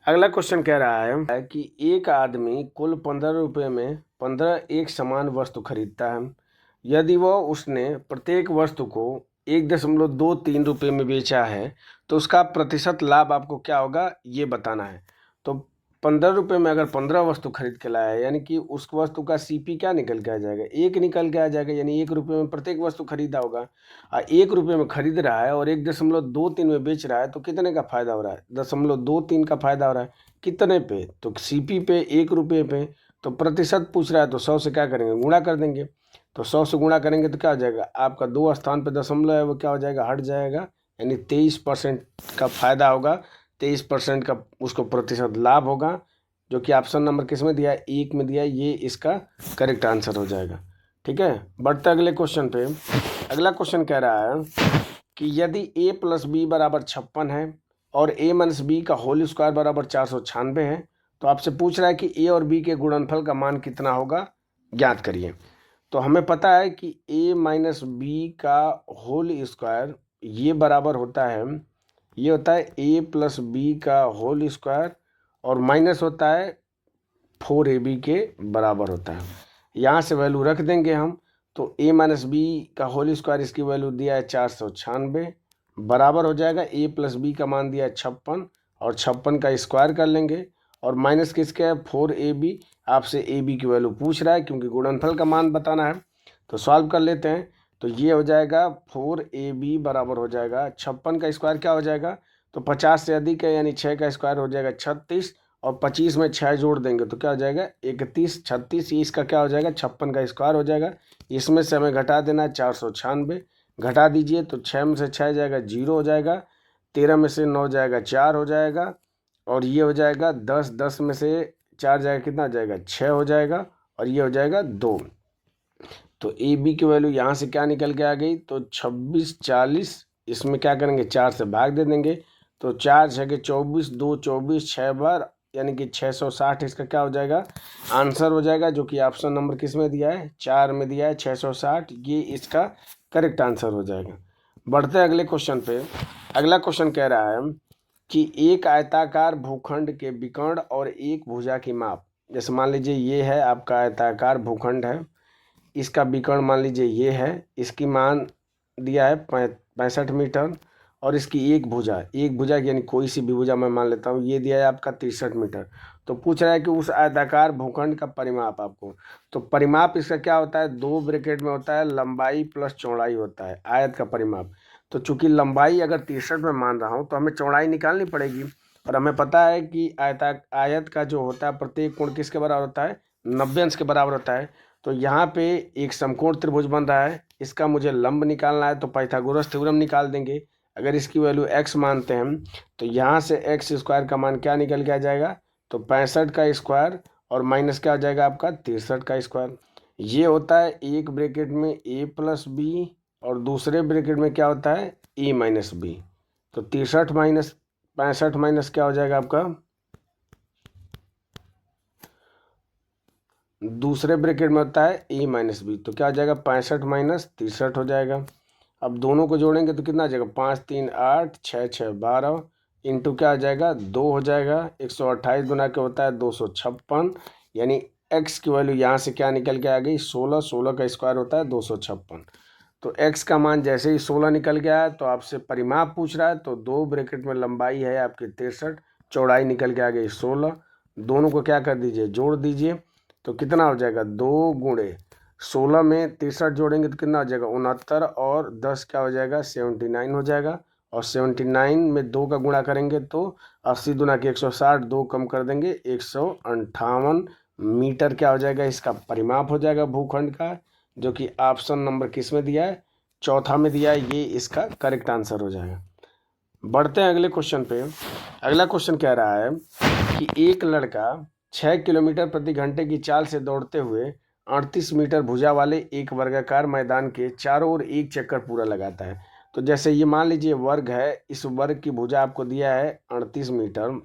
अगला क्वेश्चन कह रहा है कि एक आदमी कुल 15 रुपये में 15 एक समान वस्तु खरीदता है। यदि वह उसने प्रत्येक वस्तु को 1.23 रुपये में बेचा है तो उसका प्रतिशत लाभ आपको क्या होगा, ये बताना है। तो 15 रुपये में अगर 15 वस्तु खरीद के लाया है, यानी कि उस वस्तु का सीपी क्या निकल के आ जाएगा, 1 निकल के आ जाएगा, यानी 1 रुपये में प्रत्येक वस्तु खरीदा होगा। 1 रुपये में खरीद रहा है और 1.23 में बेच रहा है, तो कितने का फायदा हो रहा है, 0.23 का फायदा हो रहा है। कितने पे, तो सीपी पे 1 रुपये पे। तो प्रतिशत पूछ रहा है तो 100 से क्या करेंगे, गुणा कर देंगे। तो 100 से गुणा करेंगे तो क्या हो जाएगा, आपका 2 स्थान पे दशमलव है वो क्या हो जाएगा, हट जाएगा, यानी 23% का फ़ायदा होगा, 23% का उसको प्रतिशत लाभ होगा, जो कि ऑप्शन नंबर किस में दिया है, 1 में दिया है। ये इसका करेक्ट आंसर हो जाएगा। ठीक है, बढ़ते अगले क्वेश्चन पे। अगला क्वेश्चन कह रहा है कि यदि a + b = 56 है और a - b का होल स्क्वायर बराबर 496 है, तो आपसे पूछ रहा है कि a और b के गुणनफल का मान कितना होगा, ज्ञात करिए। तो हमें पता है कि a - b का होल स्क्वायर ये बराबर होता है, ये होता है a + b का होल स्क्वायर और माइनस होता है 4ab के बराबर होता है। यहाँ से वैल्यू रख देंगे हम, तो a - b का होल स्क्वायर इसकी वैल्यू दिया है 496, बराबर हो जाएगा a + b का मान दिया है 56 और 56 का स्क्वायर कर लेंगे और माइनस किसके है, 4ab। आपसे ab की वैल्यू पूछ रहा है क्योंकि गुणनफल का मान बताना है, तो सॉल्व कर लेते हैं। तो ये हो जाएगा 4ab बराबर हो जाएगा 56 का स्क्वायर क्या हो जाएगा, तो 50 से अधिक है यानी 6 का स्क्वायर हो जाएगा 36 और 25 में 6 जोड़ देंगे तो क्या हो जाएगा 31, 36, ये इसका क्या हो जाएगा 56 का स्क्वायर हो जाएगा। इसमें से हमें घटा देना है 496, घटा दीजिए तो 6 में से 6 जाएगा 0 हो जाएगा, 13 में से 9 जाएगा 4 हो जाएगा और ये हो जाएगा 10, 10 में से 4 जाएगा कितना जाएगा 6 हो जाएगा और ये हो जाएगा 2। तो ए बी की वैल्यू यहाँ से क्या निकल के आ गई, तो 26, 40, इसमें क्या करेंगे 4 से भाग दे देंगे, तो 4 6 के 24, 2 24, 6 बार यानी कि 660 इसका क्या हो जाएगा आंसर हो जाएगा, जो कि ऑप्शन नंबर किस में दिया है 4 में दिया है 660, ये इसका करेक्ट आंसर हो जाएगा। बढ़ते हैं अगले क्वेश्चन पे। अगला क्वेश्चन कह रहा है कि एक आयताकार भूखंड के विकर्ण और एक भुजा की माप, जैसे मान लीजिए ये है आपका आयताकार भूखंड है, इसका विकर्ण मान लीजिए ये है, इसकी मान दिया है 65 मीटर और इसकी एक भुजा यानी कोई सी भी भुजा मैं मान लेता हूँ, ये दिया है आपका 63 मीटर। तो पूछ रहा है कि उस आयताकार भूखंड का परिमाप आपको, तो परिमाप इसका क्या होता है, 2 ब्रैकेट में होता है लंबाई प्लस चौड़ाई होता है आयत का परिमाप। तो चूंकि लंबाई अगर 63 में मान रहा हूँ तो हमें चौड़ाई निकालनी पड़ेगी और हमें पता है कि आयत का जो होता है प्रत्येक कोण किसके बराबर होता है, 90 अंश के बराबर होता है। तो यहाँ पे एक समकोण त्रिभुज बन रहा है, इसका मुझे लंब निकालना है, तो पाइथागोरस थ्योरम निकाल देंगे। अगर इसकी वैल्यू x मानते हैं हम, तो यहाँ से x स्क्वायर का मान क्या निकल के आ जाएगा, तो 65 का स्क्वायर और माइनस क्या हो जाएगा आपका 63 का स्क्वायर। ये होता है एक ब्रैकेट में a + b और दूसरे ब्रैकेट में क्या होता है a - b। तो 63 माइनस 65 माइनस क्या हो जाएगा आपका, दूसरे ब्रैकेट में होता है a - b, तो क्या हो जाएगा 65 माइनस 63 हो जाएगा। अब दोनों को जोड़ेंगे तो कितना आ जाएगा 5 3 8, 6 6 12 इंटू क्या आ जाएगा 2 हो जाएगा, 128 गुना के होता है 256, यानी x की वैल्यू यहाँ से क्या निकल के आ गई 16, 16 का स्क्वायर होता है 256। तो x का मान जैसे ही 16 निकल गया है तो आपसे परिमाप पूछ रहा है, तो 2 ब्रैकेट में लंबाई है आपकी 63, चौड़ाई निकल के आ गई 16, दोनों को क्या कर दीजिए जोड़ दीजिए, तो कितना हो जाएगा 2 गुणे 16 में 63 जोड़ेंगे तो कितना हो जाएगा 69 और 10 क्या हो जाएगा 79 हो जाएगा और 79 में 2 का गुणा करेंगे तो 80 दूना के 160, 2 कम कर देंगे 158 मीटर क्या हो जाएगा इसका परिमाप हो जाएगा भूखंड का, जो कि ऑप्शन नंबर किस में दिया है चौथा में दिया है, ये इसका करेक्ट आंसर हो जाएगा। बढ़ते हैं अगले क्वेश्चन पे। अगला क्वेश्चन कह रहा है कि एक लड़का 6 किलोमीटर प्रति घंटे की चाल से दौड़ते हुए 38 मीटर भुजा वाले एक वर्गाकार मैदान के चारों ओर एक चक्कर पूरा लगाता है। तो जैसे ये मान लीजिए वर्ग है, इस वर्ग की भुजा आपको दिया है 38 मीटर,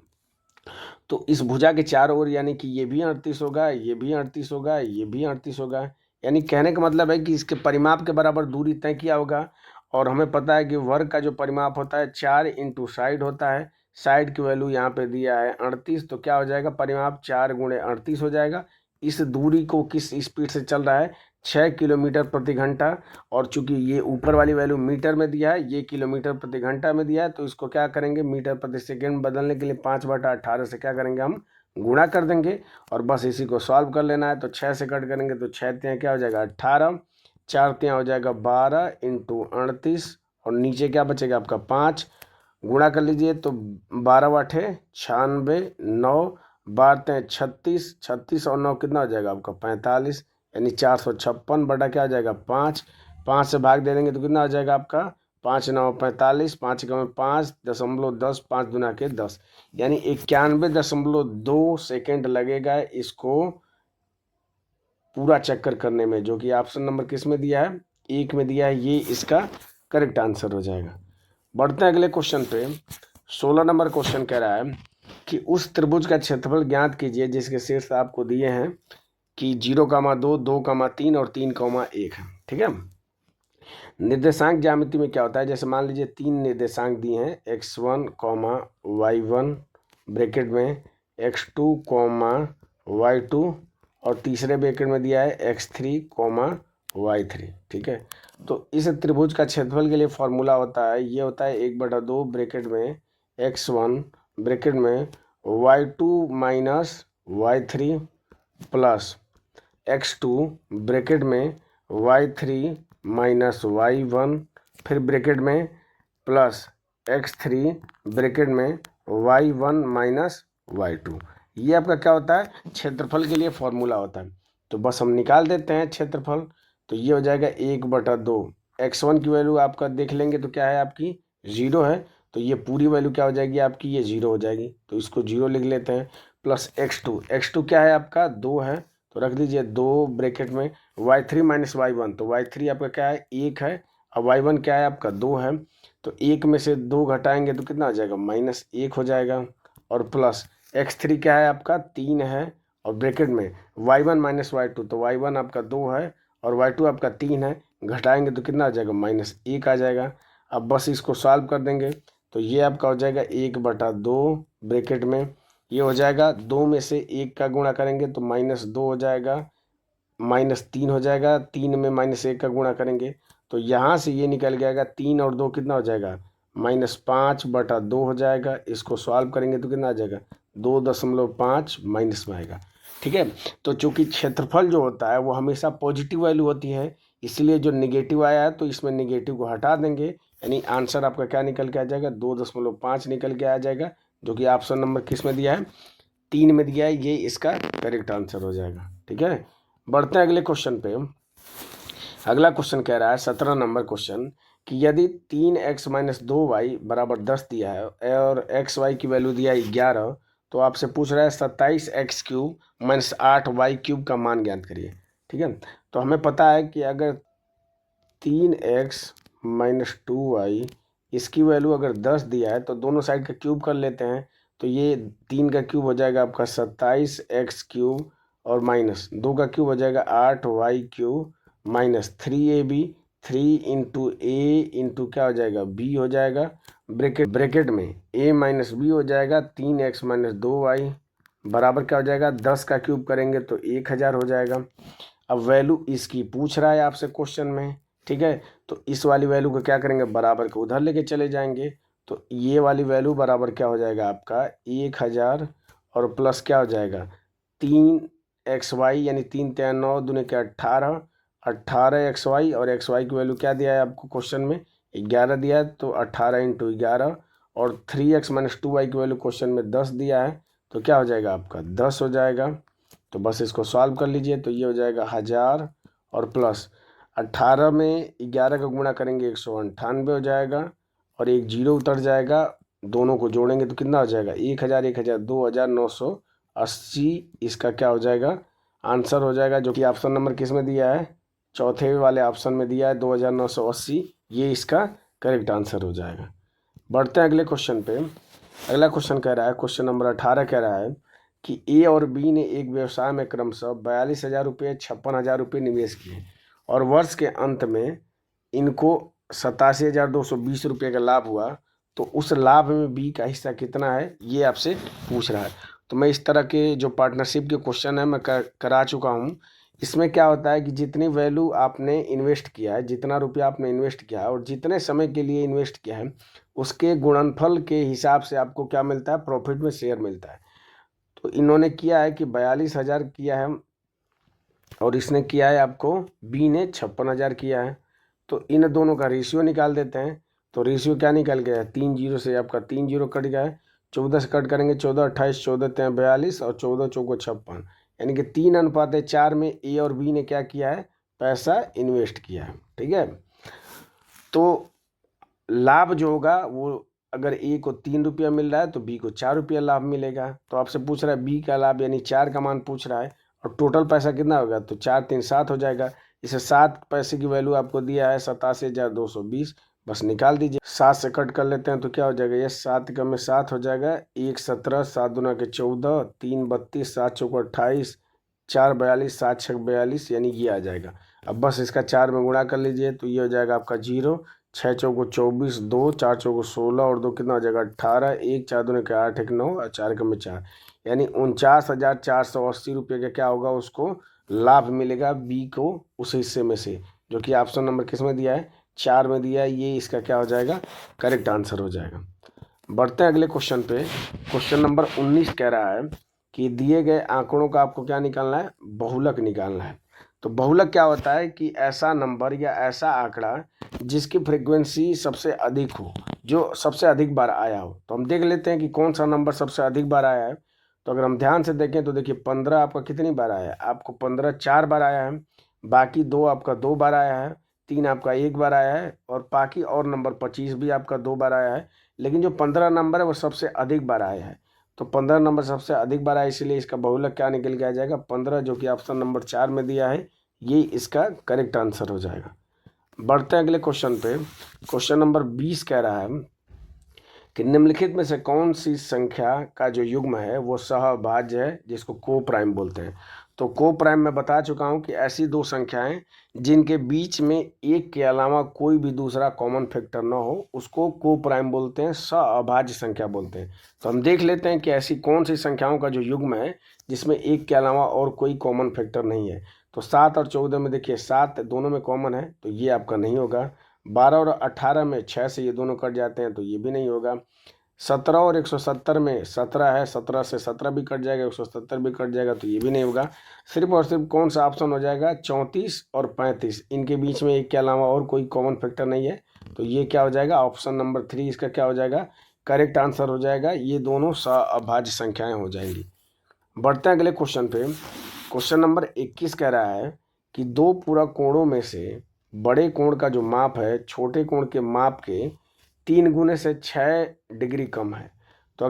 तो इस भुजा के चारों ओर यानी कि ये भी 38 होगा, ये भी 38 होगा, ये भी 38 होगा, यानी कहने का मतलब है कि इसके परिमाप के बराबर दूरी तय किया होगा। और हमें पता है कि वर्ग का जो परिमाप होता है 4 इंटू साइड होता है, साइड की वैल्यू यहाँ पे दिया है 38, तो क्या हो जाएगा परिमाप 4 गुणे 38 हो जाएगा। इस दूरी को किस स्पीड से चल रहा है 6 किलोमीटर प्रति घंटा, और चूंकि ये ऊपर वाली वैल्यू मीटर में दिया है, ये किलोमीटर प्रति घंटा में दिया है, तो इसको क्या करेंगे मीटर प्रति सेकेंड बदलने के लिए 5/18 से क्या करेंगे हम गुणा कर देंगे और बस इसी को सॉल्व कर लेना है। तो 6 से कट करेंगे तो 6 तियाँ क्या हो जाएगा 18, 4 तियाँ हो जाएगा 12 इंटू 38 और नीचे क्या बचेगा आपका 5, गुणा कर लीजिए तो 12 8 96, 9 12 36, 36 और 9 कितना हो जाएगा आपका 45, यानी 456 बटा क्या हो जाएगा 5, 5 से भाग दे देंगे तो कितना हो जाएगा आपका 5 9 45, 5 एकम 5, 0.10, 5 दूना के 10, यानी 91.2 सेकेंड लगेगा इसको पूरा चक्कर करने में, जो कि ऑप्शन नंबर किस में दिया है, 1 में दिया है। ये इसका करेक्ट आंसर हो जाएगा। बढ़ते हैं अगले क्वेश्चन पे। 16 नंबर क्वेश्चन कह रहा है कि उस त्रिभुज का क्षेत्रफल ज्ञात कीजिए जिसके शीर्ष आपको दिए हैं कि 0,2, 2,3 और 3,1 है। ठीक है। निर्देशांक ज्यामिति में क्या होता है, जैसे मान लीजिए 3 निर्देशांक दिए हैं, x1, y1 ब्रैकेट में, x2, y2 और तीसरे ब्रैकेट में दिया है x3, y3। ठीक है। तो इस त्रिभुज का क्षेत्रफल के लिए फॉर्मूला होता है, ये होता है 1/2 ब्रैकेट में x1 ब्रैकेट में y2 minus y3 plus x2 bracket में y3 माइनस y1 फिर ब्रैकेट में प्लस x3 ब्रैकेट में y1 माइनस y2। ये आपका क्या होता है, क्षेत्रफल के लिए फॉर्मूला होता है। तो बस हम निकाल देते हैं क्षेत्रफल। तो ये हो जाएगा 1/2। x1 की वैल्यू आपका देख लेंगे तो क्या है, आपकी 0 है, तो ये पूरी वैल्यू क्या हो जाएगी आपकी, ये 0 हो जाएगी, तो इसको 0 लिख लेते हैं। प्लस x2 क्या है आपका, 2 है, तो रख दीजिए 2 ब्रैकेट में y3 माइनस y1, तो y3 आपका क्या है, 1 है, और y1 क्या है आपका, 2 है, तो 1 में से 2 घटाएंगे तो कितना हो जाएगा, -1 हो जाएगा। और प्लस x3 क्या है आपका, 3 है, और ब्रैकेट में y1 माइनस y2, तो y1 आपका 2 है और y2 आपका 3 है, घटाएंगे तो कितना आ जाएगा, -1 आ जाएगा। अब बस इसको सॉल्व कर देंगे तो ये आपका हो जाएगा 1/2 ब्रैकेट में, ये हो जाएगा 2 में से 1 का गुणा करेंगे तो -2 हो जाएगा, -3 हो जाएगा, 3 में -1 का गुणा करेंगे तो यहाँ से ये निकल जाएगा, 3 और 2 कितना हो जाएगा, -5/2 हो जाएगा। इसको सॉल्व करेंगे तो कितना आ जाएगा, 2.5 माइनस में आएगा। ठीक है। तो चूंकि क्षेत्रफल जो होता है वो हमेशा पॉजिटिव वैल्यू होती है, इसलिए जो निगेटिव आया है तो इसमें निगेटिव को हटा देंगे, यानी आंसर आपका क्या निकल के आ जाएगा, 2.5 निकल के आ जाएगा, जो कि ऑप्शन नंबर किस में दिया है, 3 में दिया है, ये इसका करेक्ट आंसर हो जाएगा। ठीक है। बढ़ते हैं अगले क्वेश्चन पे। अगला क्वेश्चन कह रहा है 17 नंबर क्वेश्चन कि यदि 3x माइनस 2y बराबर 10 दिया है और xy की वैल्यू दिया है 11, तो आपसे पूछ रहा है 27x³ माइनस 8y³ का मान ज्ञात करिए। ठीक है। तो हमें पता है कि अगर 3x माइनस 2y इसकी वैल्यू अगर 10 दिया है तो दोनों साइड का क्यूब कर लेते हैं, तो ये 3 का क्यूब हो जाएगा आपका 27x³ और माइनस 2 का क्यूब हो जाएगा 8y³ माइनस 3ab, 3 इंटू ए इंटू क्या हो जाएगा, b हो जाएगा, ब्रैकेट में a माइनस b हो जाएगा, 3x माइनस 2y बराबर क्या हो जाएगा, 10 का क्यूब करेंगे तो 1000 हो जाएगा। अब वैल्यू इसकी पूछ रहा है आपसे क्वेश्चन में। ठीक है। तो इस वाली वैल्यू को क्या करेंगे, बराबर को उधर लेके चले जाएंगे, तो ये वाली वैल्यू बराबर क्या हो जाएगा आपका 1000 और प्लस क्या हो जाएगा 3xy, यानी 3 3 9 दूने के 18, 18xy और xy की वैल्यू क्या दिया है आपको क्वेश्चन में, 11 दिया है, तो 18 इंटू 11 और 3x माइनस 2y की वैल्यू क्वेश्चन में 10 दिया है, तो क्या हो जाएगा आपका 10 हो जाएगा। तो बस इसको सॉल्व कर लीजिए, तो ये हो जाएगा 1000 और प्लस 18 में 11 का गुणा करेंगे 198 हो जाएगा और एक 0 उतर जाएगा, दोनों को जोड़ेंगे तो कितना हो जाएगा 1000 1000 2980, इसका क्या हो जाएगा आंसर हो जाएगा, जो कि ऑप्शन नंबर किस में दिया है, चौथे वाले ऑप्शन में दिया है 2980, ये इसका करेक्ट आंसर हो जाएगा। बढ़ते हैं अगले क्वेश्चन पे। अगला क्वेश्चन कह रहा है, क्वेश्चन नंबर 18 कह रहा है कि ए और बी ने एक व्यवसाय में क्रमशः 42,000 रुपये, 56,000 रुपये निवेश किए और वर्ष के अंत में इनको 87,220 रुपये का लाभ हुआ, तो उस लाभ में बी का हिस्सा कितना है, ये आपसे पूछ रहा है। तो मैं इस तरह के जो पार्टनरशिप के क्वेश्चन है मैं करा चुका हूँ। इसमें क्या होता है कि जितनी वैल्यू आपने इन्वेस्ट किया है, जितना रुपया आपने इन्वेस्ट किया है और जितने समय के लिए इन्वेस्ट किया है, उसके गुणनफल के हिसाब से आपको क्या मिलता है, प्रॉफिट में शेयर मिलता है। तो इन्होंने किया है कि 42,000 किया है और इसने किया है आपको, बी ने 56,000 किया है, तो इन दोनों का रेशियो निकाल देते हैं। तो रेशियो क्या निकल गया है, 3 जीरो से आपका 3 जीरो कट गया है, 14 से कट करेंगे 14 28, 14 3 42 और 14 चौको 56, यानी कि 3:4 में ए और बी ने क्या किया है, पैसा इन्वेस्ट किया है। ठीक है। तो लाभ जो होगा वो अगर ए को 3 रुपया मिल रहा है तो बी को 4 रुपया लाभ मिलेगा। तो आपसे पूछ रहा है बी का लाभ यानी 4 का मान पूछ रहा है और टोटल पैसा कितना होगा, तो 4 3 7 हो जाएगा। इसे 7 पैसे की वैल्यू आपको दिया है 87,220, बस निकाल दीजिए। 7 से कट कर लेते हैं तो क्या हो जाएगा, ये 7 का में 7 हो जाएगा, 1 17, 7 दूना के 14, 3 32, 7 चौको 28, 4 42, 7 6 42, यानी ये आ जाएगा। अब बस इसका 4 में गुणा कर लीजिए तो ये हो जाएगा आपका 0, 6 चौको 24, 2 4 चौको 16 और 2 कितना हो जाएगा 18, 1 4 दूने के 8 1 9 और 4 का में 4, यानी 49,480 रुपये का क्या होगा, उसको लाभ मिलेगा बी को उस हिस्से में से, जो कि ऑप्शन नंबर किस में दिया है, 4 में दिया है। ये इसका क्या हो जाएगा, करेक्ट आंसर हो जाएगा। बढ़ते हैं अगले क्वेश्चन पे। क्वेश्चन नंबर 19 कह रहा है कि दिए गए आंकड़ों का आपको क्या निकालना है, बहुलक निकालना है। तो बहुलक क्या होता है कि ऐसा नंबर या ऐसा आंकड़ा जिसकी फ्रीक्वेंसी सबसे अधिक हो, जो सबसे अधिक बार आया हो। तो हम देख लेते हैं कि कौन सा नंबर सबसे अधिक बार आया है। तो अगर हम ध्यान से देखें तो देखिए 15 आपका कितनी बार आया है, आपको 15 4 बार आया है, बाकी 2 आपका 2 बार आया है, 3 आपका 1 बार आया है और बाकी और नंबर 25 भी आपका 2 बार आया है। लेकिन जो 15 नंबर है वो सबसे अधिक बार आया है। तो 15 नंबर सबसे अधिक बार आया, इसलिए इसका बहुलक क्या निकल के आ जाएगा, 15, जो कि ऑप्शन नंबर 4 में दिया है, ये इसका करेक्ट आंसर हो जाएगा। बढ़ते हैं अगले क्वेश्चन पे। क्वेश्चन नंबर 20 कह रहा है कि निम्नलिखित में से कौन सी संख्या का जो युग्म है वो सहअभाज्य है, जिसको को प्राइम बोलते हैं। तो को प्राइम मैं बता चुका हूँ कि ऐसी दो संख्याएं जिनके बीच में एक के अलावा कोई भी दूसरा कॉमन फैक्टर ना हो, उसको को प्राइम बोलते हैं, सहअभाज्य संख्या बोलते हैं। तो हम देख लेते हैं कि ऐसी कौन सी संख्याओं का जो युग्म है जिसमें एक के अलावा और कोई कॉमन फैक्टर नहीं है। तो 7 और 14 में देखिए 7 दोनों में कॉमन है तो ये आपका नहीं होगा। 12 और 18 में 6 से ये दोनों कट जाते हैं तो ये भी नहीं होगा। 17 और 170 में 17 है, 17 से 17 भी कट जाएगा, 170 भी कट जाएगा तो ये भी नहीं होगा। सिर्फ और सिर्फ कौन सा ऑप्शन हो जाएगा, 34 और 35, इनके बीच में एक के अलावा और कोई कॉमन फैक्टर नहीं है। तो ये क्या हो जाएगा, ऑप्शन नंबर 3 इसका क्या हो जाएगा, करेक्ट आंसर हो जाएगा। ये दोनों सहअभाज्य संख्याएं हो जाएंगी। बढ़ते हैं अगले क्वेश्चन पे। क्वेश्चन नंबर 21 कह रहा है कि दो पूरक कोणों में से बड़े कोण का जो माप है छोटे कोण के माप के 3 गुने से 6 डिग्री कम है। तो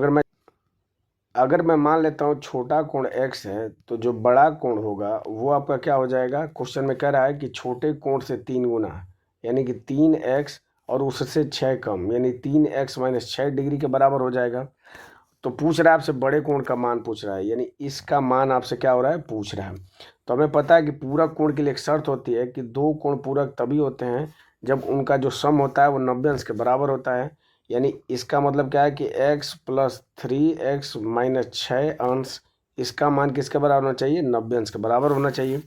अगर मैं मान लेता हूँ छोटा कोण x है तो जो बड़ा कोण होगा वो आपका क्या हो जाएगा, क्वेश्चन में कह रहा है कि छोटे कोण से 3 गुना यानी कि 3x और उससे 6 कम यानी 3x माइनस 6 डिग्री के बराबर हो जाएगा। तो पूछ रहा है आपसे बड़े कोण का मान पूछ रहा है, यानी इसका मान आपसे क्या हो रहा है, पूछ रहा है। तो हमें पता है कि पूरक कोण के लिए एक शर्त होती है कि दो कोण पूरक तभी होते हैं जब उनका जो सम होता है वो 90 अंश के बराबर होता है। यानी इसका मतलब क्या है कि x प्लस 3x माइनस 6 अंश, इसका मान किसके बराबर होना चाहिए, 90 अंश के बराबर होना चाहिए।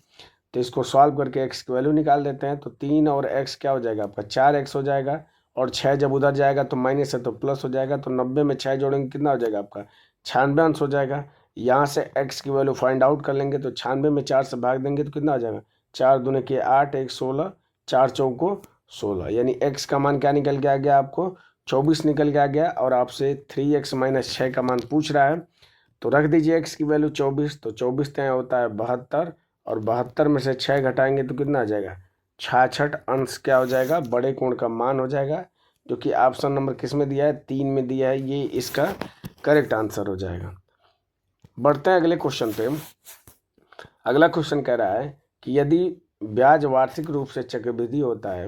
तो इसको सॉल्व करके x की वैल्यू निकाल देते हैं। तो 3 और x क्या हो जाएगा आपका, 4x हो जाएगा और 6 जब उधर जाएगा तो माइनस है तो प्लस हो जाएगा। तो 90 में 6 जोड़ेंगे कितना हो जाएगा आपका, 96 अंश हो जाएगा। यहाँ से x की वैल्यू फाइंड आउट कर लेंगे तो 96 में 4 से भाग देंगे तो कितना हो जाएगा, 4 दूने के 8, 1 16, 4 चौको 16, यानी x का मान क्या निकल के आ गया आपको, 24 निकल के आ गया। और आपसे 3x माइनस 6 का मान पूछ रहा है तो रख दीजिए x की वैल्यू 24। तो 24 तय होता है 72 और 72 में से 6 घटाएंगे तो कितना आ जाएगा, 66 अंश क्या हो जाएगा, बड़े कोण का मान हो जाएगा, जो कि ऑप्शन नंबर किस में दिया है, 3 में दिया है। ये इसका करेक्ट आंसर हो जाएगा। बढ़ते हैं अगले क्वेश्चन पे। अगला क्वेश्चन कह रहा है कि यदि ब्याज वार्षिक रूप से चक्रवृद्धि होता है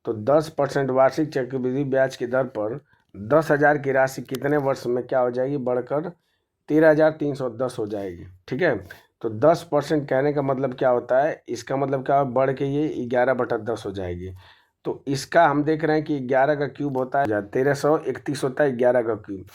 तो 10% वार्षिक चक्रवृद्धि ब्याज की दर पर 10,000 की राशि कितने वर्ष में क्या हो जाएगी, बढ़कर 13,310 हो जाएगी। ठीक है, तो 10% कहने का मतलब क्या होता है, इसका मतलब क्या, बढ़ के ये 11/10 हो जाएगी। तो इसका हम देख रहे हैं कि 11 का क्यूब होता है 1331 होता है 11 का क्यूब,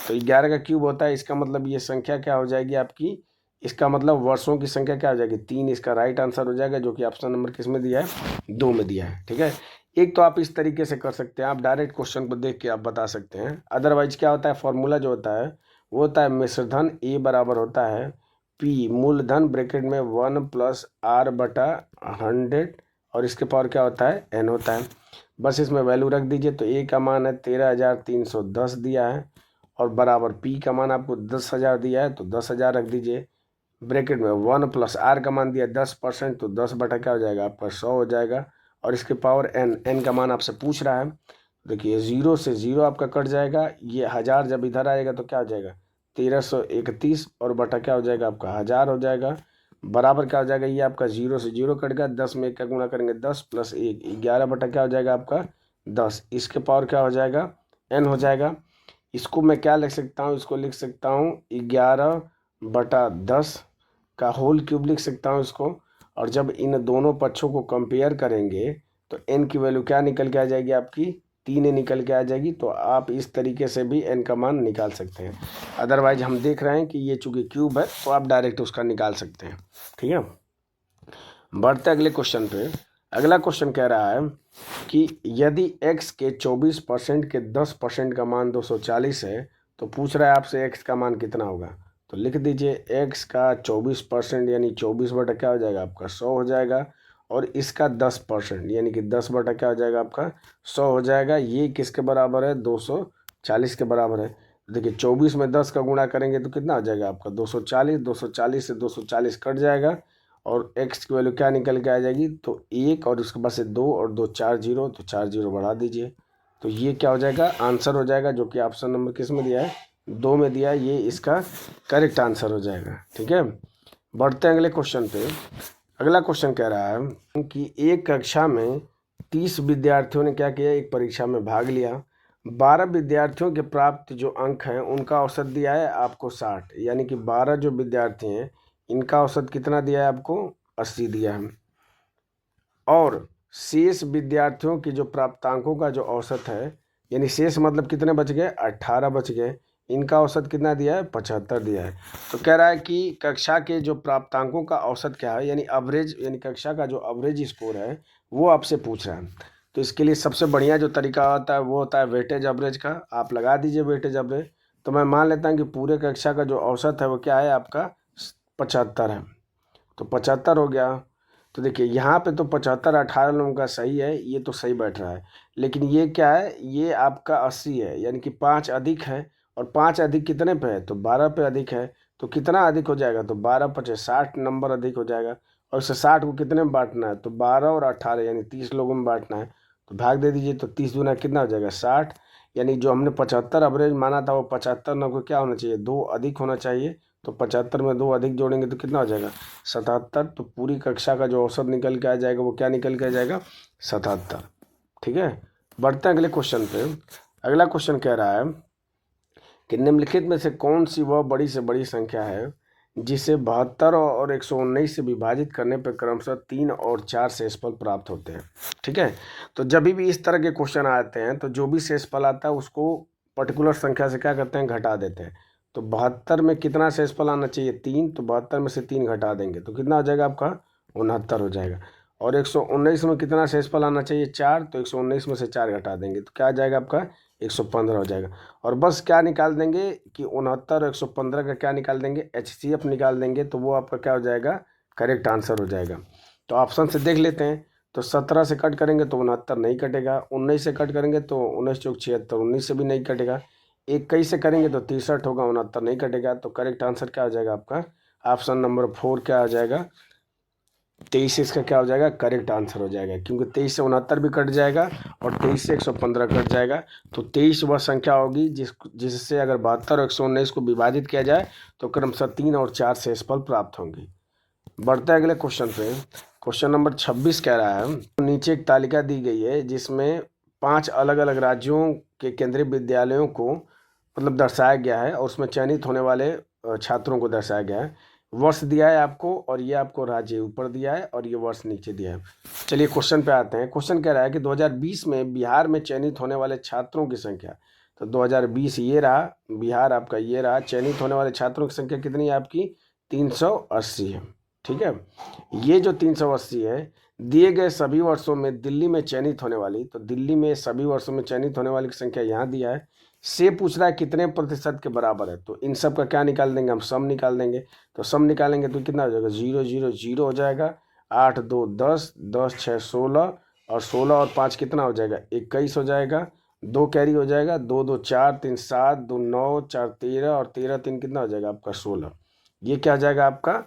तो 11 का क्यूब होता है। इसका मतलब ये संख्या क्या हो जाएगी आपकी, इसका मतलब वर्षों की संख्या क्या हो जाएगी, 3, इसका राइट आंसर हो जाएगा, जो कि ऑप्शन नंबर किस में दिया है, 2 में दिया है। ठीक है, एक तो आप इस तरीके से कर सकते हैं, आप डायरेक्ट क्वेश्चन को देख के आप बता सकते हैं। अदरवाइज क्या होता है, फॉर्मूला जो होता है वो होता है मिश्रधन A बराबर होता है P मूलधन ब्रैकेट में 1 प्लस R/100 और इसके पावर क्या होता है, N होता है। बस इसमें वैल्यू रख दीजिए। तो A का मान है 13,310 दिया है और बराबर P का मान आपको 10,000 दिया है तो 10,000 रख दीजिए। ब्रैकेट में 1 प्लस R का मान दिया 10% तो 10 बटा क्या हो जाएगा आपका 100 हो जाएगा और इसके पावर N का मान आपसे पूछ रहा है। देखिए 0 से 0 आपका कट जाएगा, ये 1000 जब इधर आएगा तो क्या हो जाएगा 1331 और बटा क्या हो जाएगा आपका 1000 हो जाएगा, बराबर क्या हो जाएगा, ये आपका 0 से 0 कट गया, 10 में 1 का गुणा करेंगे 10 प्लस 1 11 बटा क्या हो जाएगा आपका 10, इसके पावर क्या हो जाएगा n हो जाएगा। इसको मैं क्या लिख सकता हूँ, इसको लिख सकता हूँ 11/10 का होल क्यूब लिख सकता हूँ इसको। और जब इन दोनों पक्षों को कंपेयर करेंगे तो n की वैल्यू क्या निकल के आ जाएगी आपकी 3 निकल के आ जाएगी। तो आप इस तरीके से भी n का मान निकाल सकते हैं। अदरवाइज हम देख रहे हैं कि ये चूंकि क्यूब है तो आप डायरेक्ट उसका निकाल सकते हैं। ठीक है, बढ़ते अगले क्वेश्चन पे। अगला क्वेश्चन कह रहा है कि यदि x के 24% के 10% का मान 240 है तो पूछ रहा है आपसे x का मान कितना होगा। तो लिख दीजिए x का 24% यानी 24 बटा क्या हो जाएगा आपका 100 हो जाएगा, और इसका 10% यानी कि 10 बटा क्या हो जाएगा आपका 100 हो जाएगा। ये किसके बराबर है 240 के बराबर है। देखिए 24 में 10 का गुणा करेंगे तो कितना हो जाएगा आपका 240, 240 से 240 कट जाएगा और x की वैल्यू क्या निकल के आ जाएगी तो 1 और उसके बाद से 2 और 2 4 जीरो, तो 4 जीरो बढ़ा दीजिए तो ये क्या हो जाएगा आंसर हो जाएगा, जो कि ऑप्शन नंबर किस में दिया है 2 में दिया है, ये इसका करेक्ट आंसर हो जाएगा। ठीक है, बढ़ते हैं अगले क्वेश्चन पे। अगला क्वेश्चन कह रहा है कि एक कक्षा में 30 विद्यार्थियों ने क्या किया, एक परीक्षा में भाग लिया। 12 विद्यार्थियों के प्राप्त जो अंक हैं उनका औसत दिया है आपको 60, यानी कि 12 जो विद्यार्थी हैं इनका औसत कितना दिया है आपको 80 दिया है, और शेष विद्यार्थियों की जो प्राप्तांकों का जो औसत है, यानी शेष मतलब कितने बच गए 18 बच गए, इनका औसत कितना दिया है 75 दिया है। तो कह रहा है कि कक्षा के जो प्राप्तांकों का औसत क्या है, यानी एवरेज, यानी कक्षा का जो एवरेज स्कोर है वो आपसे पूछ रहा है। तो इसके लिए सबसे बढ़िया जो तरीका होता है वो होता है वेटेज एवरेज का। आप लगा दीजिए वेटेज एवरेज। तो मैं मान लेता हूँ कि पूरे कक्षा का जो औसत है वो क्या है आपका 75 है, तो 75 हो गया। तो देखिए यहाँ पे तो 75 18 लोगों का सही है, ये तो सही बैठ रहा है, लेकिन ये क्या है ये आपका 80 है, यानी कि 5 अधिक है, और 5 अधिक कितने पे है तो 12 पे अधिक है। तो कितना अधिक हो जाएगा तो 12 पचे 60 नंबर अधिक हो जाएगा, और इसे 60 को कितने में बांटना है तो 12 और 18 यानी 30 लोगों में बांटना है। तो भाग दे दीजिए, तो 30 गुना कितना हो जाएगा 60, यानी जो हमने 75 एवरेज माना था वो 75 न को क्या होना चाहिए 2 अधिक होना चाहिए। तो 75 में 2 अधिक जोड़ेंगे तो कितना हो जाएगा 77। तो पूरी कक्षा का जो औसत निकल के आ जाएगा वो क्या निकल के आ जाएगा 77। ठीक है, बढ़ते हैं अगले क्वेश्चन पे। अगला क्वेश्चन कह रहा है कि निम्नलिखित में से कौन सी वह बड़ी से बड़ी संख्या है जिसे 72 और 119 से विभाजित करने पर क्रमशः 3 और 4 शेषफल प्राप्त होते हैं। ठीक है, तो जब भी इस तरह के क्वेश्चन आते हैं तो जो भी शेषफल आता है उसको पर्टिकुलर संख्या से क्या करते हैं घटा देते हैं। तो 72 में कितना शेषफल आना चाहिए 3, तो 72 में से 3 घटा देंगे तो कितना हो जाएगा आपका 69 हो जाएगा। और 119 में कितना शेषफल आना चाहिए 4, तो 119 में से 4 घटा देंगे तो क्या आ जाएगा आपका 115 हो जाएगा। और बस क्या निकाल देंगे कि 69 और 115 का क्या निकाल देंगे HCF निकाल देंगे, तो वो आपका क्या हो जाएगा करेक्ट आंसर हो जाएगा। तो ऑप्शन से देख लेते हैं। तो 17 से कट करेंगे तो 69 नहीं कटेगा, 19 से कट करेंगे तो 19 चौक 76, 19 से भी नहीं कटेगा, 21 से करेंगे तो 63 होगा, 69 नहीं कटेगा। तो करेक्ट आंसर क्या हो जाएगा आपका ऑप्शन नंबर 4 क्या आ जाएगा 23 इसका क्या हो जाएगा करेक्ट आंसर हो जाएगा, क्योंकि 23 से 69 भी कट जाएगा और 23 से 115 कट जाएगा। तो 23 वह संख्या होगी जिससे अगर 72 और 119 को विभाजित किया जाए तो क्रमशः 3 और 4 शेषफल प्राप्त होंगे। बढ़ते हैं अगले क्वेश्चन पे। क्वेश्चन नंबर 26 कह रहा है नीचे एक तालिका दी गई है जिसमें 5 अलग अलग राज्यों के केंद्रीय विद्यालयों को मतलब दर्शाया गया है, और उसमें चयनित होने वाले छात्रों को दर्शाया गया है। वर्ष दिया है आपको, और ये आपको राज्य ऊपर दिया है और ये वर्ष नीचे दिया है। चलिए क्वेश्चन पे आते हैं। क्वेश्चन कह रहा है कि 2020 में बिहार में चयनित होने वाले छात्रों की संख्या, तो 2020 ये रहा, बिहार आपका ये रहा, चयनित होने वाले छात्रों की संख्या कितनी है आपकी 380 है। ठीक है, ये जो 380 है दिए गए सभी वर्षों में दिल्ली में चयनित होने वाली, तो दिल्ली में सभी वर्षों में चयनित होने वाली की संख्या यहाँ दिया है, से पूछ रहा है कितने प्रतिशत के बराबर है। तो इन सब का क्या निकाल देंगे हम सम निकाल देंगे। तो सम निकालेंगे तो कितना हो जाएगा 0 0 0 हो जाएगा, 8 2 10 10 6 16, और 16 और 5 कितना हो जाएगा 21 हो जाएगा, 2 कैरी हो जाएगा, 2 2 4 3 7 2 9 4 13, और 13 3 कितना हो जाएगा आपका 16। ये क्या हो जाएगा आपका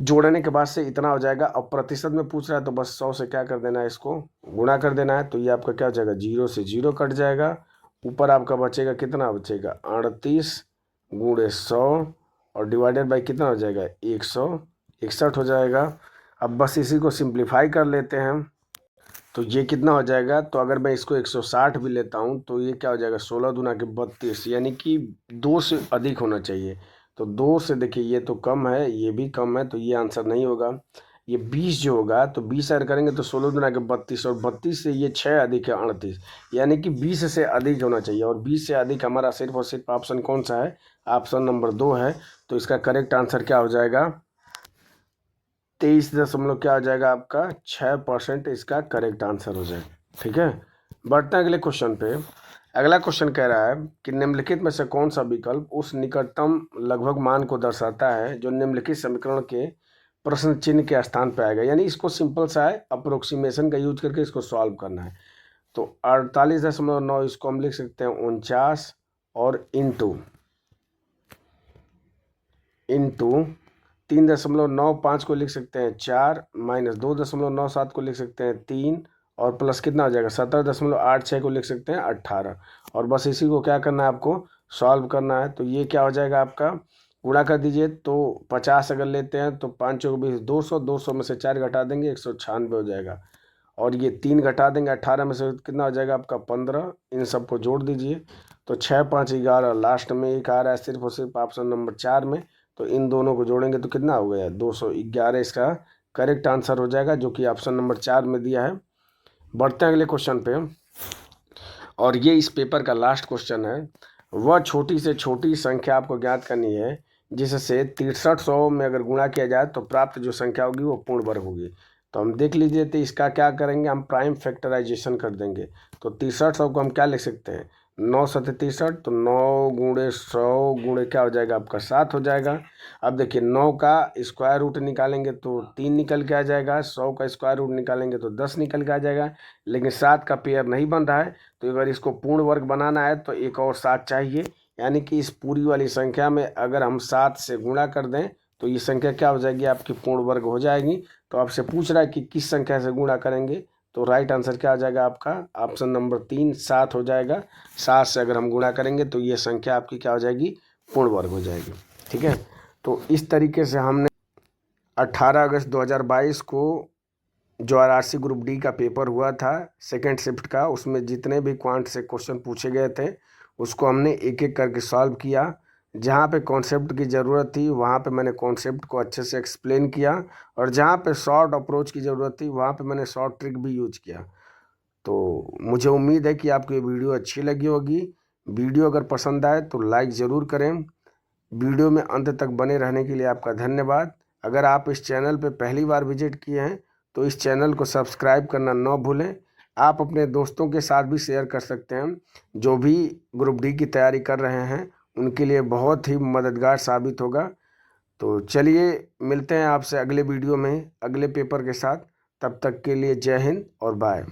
जोड़ने के बाद से इतना हो जाएगा। अब प्रतिशत में पूछ रहा है तो बस 100 से क्या कर देना है, इसको गुणा कर देना है। तो ये आपका क्या हो जाएगा, 0 से 0 कट जाएगा। ऊपर आपका बचेगा, कितना बचेगा, 38 गुणे 100 और डिवाइडेड बाई कितना हो जाएगा, 161 हो जाएगा। अब बस इसी को सिंप्लीफाई कर लेते हैं। तो ये कितना हो जाएगा, तो अगर मैं इसको 160 भी लेता हूँ तो ये क्या हो जाएगा, 16 दूना के 32, यानी कि 2 से अधिक होना चाहिए। तो 2 से देखिए ये तो कम है, ये भी कम है, तो ये आंसर नहीं होगा। ये 20 जो होगा, तो 20 ऐड करेंगे तो 16 दूना के 32 और 32 से ये 6 अधिक है 38, यानी कि 20 से अधिक होना चाहिए। और 20 से अधिक हमारा सिर्फ और सिर्फ ऑप्शन कौन सा है, ऑप्शन नंबर 2 है। तो इसका करेक्ट आंसर क्या हो जाएगा, 23 दशमलव क्या हो जाएगा आपका 6% इसका करेक्ट आंसर हो जाएगा। ठीक है, बढ़ते हैं अगले क्वेश्चन पे। अगला क्वेश्चन कह रहा है कि निम्नलिखित में से कौन सा विकल्प उस निकटतम लगभग मान को दर्शाता है जो निम्नलिखित समीकरण के प्रश्न चिन्ह के स्थान पे आएगा। यानी इसको सिंपल सा है, अप्रोक्सीमेशन का यूज करके इसको सॉल्व करना है। तो 48.9 इसको हम लिख सकते हैं 49 और इंटू 3.95 को लिख सकते हैं 4, माइनस 2.97 को लिख सकते हैं 3 और प्लस कितना हो जाएगा 17.86 को लिख सकते हैं 18। और बस इसी को क्या करना है, आपको सॉल्व करना है। तो ये क्या हो जाएगा आपका, गुणा कर दीजिए। तो 50 अगर लेते हैं तो 5 चौक 20, 200 में से 4 घटा देंगे 196 हो जाएगा। और ये 3 घटा देंगे 18 में से कितना हो जाएगा आपका 15। इन सबको जोड़ दीजिए तो 6 5 11, लास्ट में एक आ रहा है सिर्फ और सिर्फ ऑप्शन नंबर 4 में। तो इन दोनों को जोड़ेंगे तो कितना हो गया 211 इसका करेक्ट आंसर हो जाएगा, जो कि ऑप्शन नंबर 4 में दिया है। बढ़ते हैं अगले क्वेश्चन पे, और ये इस पेपर का लास्ट क्वेश्चन है। वह छोटी से छोटी संख्या आपको ज्ञात करनी है जिससे 6300 में अगर गुणा किया जाए तो प्राप्त जो संख्या होगी वो पूर्ण वर्ग होगी। तो हम देख लीजिए, तो इसका क्या करेंगे, हम प्राइम फैक्टराइजेशन कर देंगे। तो 6300 को हम क्या लिख सकते हैं, 9 सत्ते 63, तो 9 गुणे 100 गुणे क्या हो जाएगा आपका 7 हो जाएगा। अब देखिए 9 का स्क्वायर रूट निकालेंगे तो 3 निकल के आ जाएगा, 100 का स्क्वायर रूट निकालेंगे तो 10 निकल के आ जाएगा, लेकिन 7 का पेयर नहीं बन रहा है। तो अगर इसको पूर्ण वर्ग बनाना है तो एक और 7 चाहिए, यानी कि इस पूरी वाली संख्या में अगर हम 7 से गुणा कर दें तो ये संख्या क्या हो जाएगी आपकी पूर्ण वर्ग हो जाएगी। तो आपसे पूछ रहा है कि किस संख्या से गुणा करेंगे, तो राइट आंसर क्या आ जाएगा आपका ऑप्शन नंबर 3 7 हो जाएगा। 7 से अगर हम गुणा करेंगे तो ये संख्या आपकी क्या हो जाएगी, पूर्ण वर्ग हो जाएगी। ठीक है, तो इस तरीके से हमने 18 अगस्त 2022 को जो आरआरसी ग्रुप डी का पेपर हुआ था सेकेंड शिफ्ट का, उसमें जितने भी क्वांट से क्वेश्चन पूछे गए थे उसको हमने एक एक करके सॉल्व किया। जहाँ पे कॉन्सेप्ट की ज़रूरत थी वहाँ पे मैंने कॉन्सेप्ट को अच्छे से एक्सप्लेन किया, और जहाँ पे शॉर्ट अप्रोच की ज़रूरत थी वहाँ पे मैंने शॉर्ट ट्रिक भी यूज किया। तो मुझे उम्मीद है कि आपको ये वीडियो अच्छी लगी होगी। वीडियो अगर पसंद आए तो लाइक ज़रूर करें। वीडियो में अंत तक बने रहने के लिए आपका धन्यवाद। अगर आप इस चैनल पर पहली बार विजिट किए हैं तो इस चैनल को सब्सक्राइब करना न भूलें। आप अपने दोस्तों के साथ भी शेयर कर सकते हैं, जो भी ग्रुप डी की तैयारी कर रहे हैं उनके लिए बहुत ही मददगार साबित होगा। तो चलिए मिलते हैं आपसे अगले वीडियो में अगले पेपर के साथ। तब तक के लिए जय हिंद और बाय।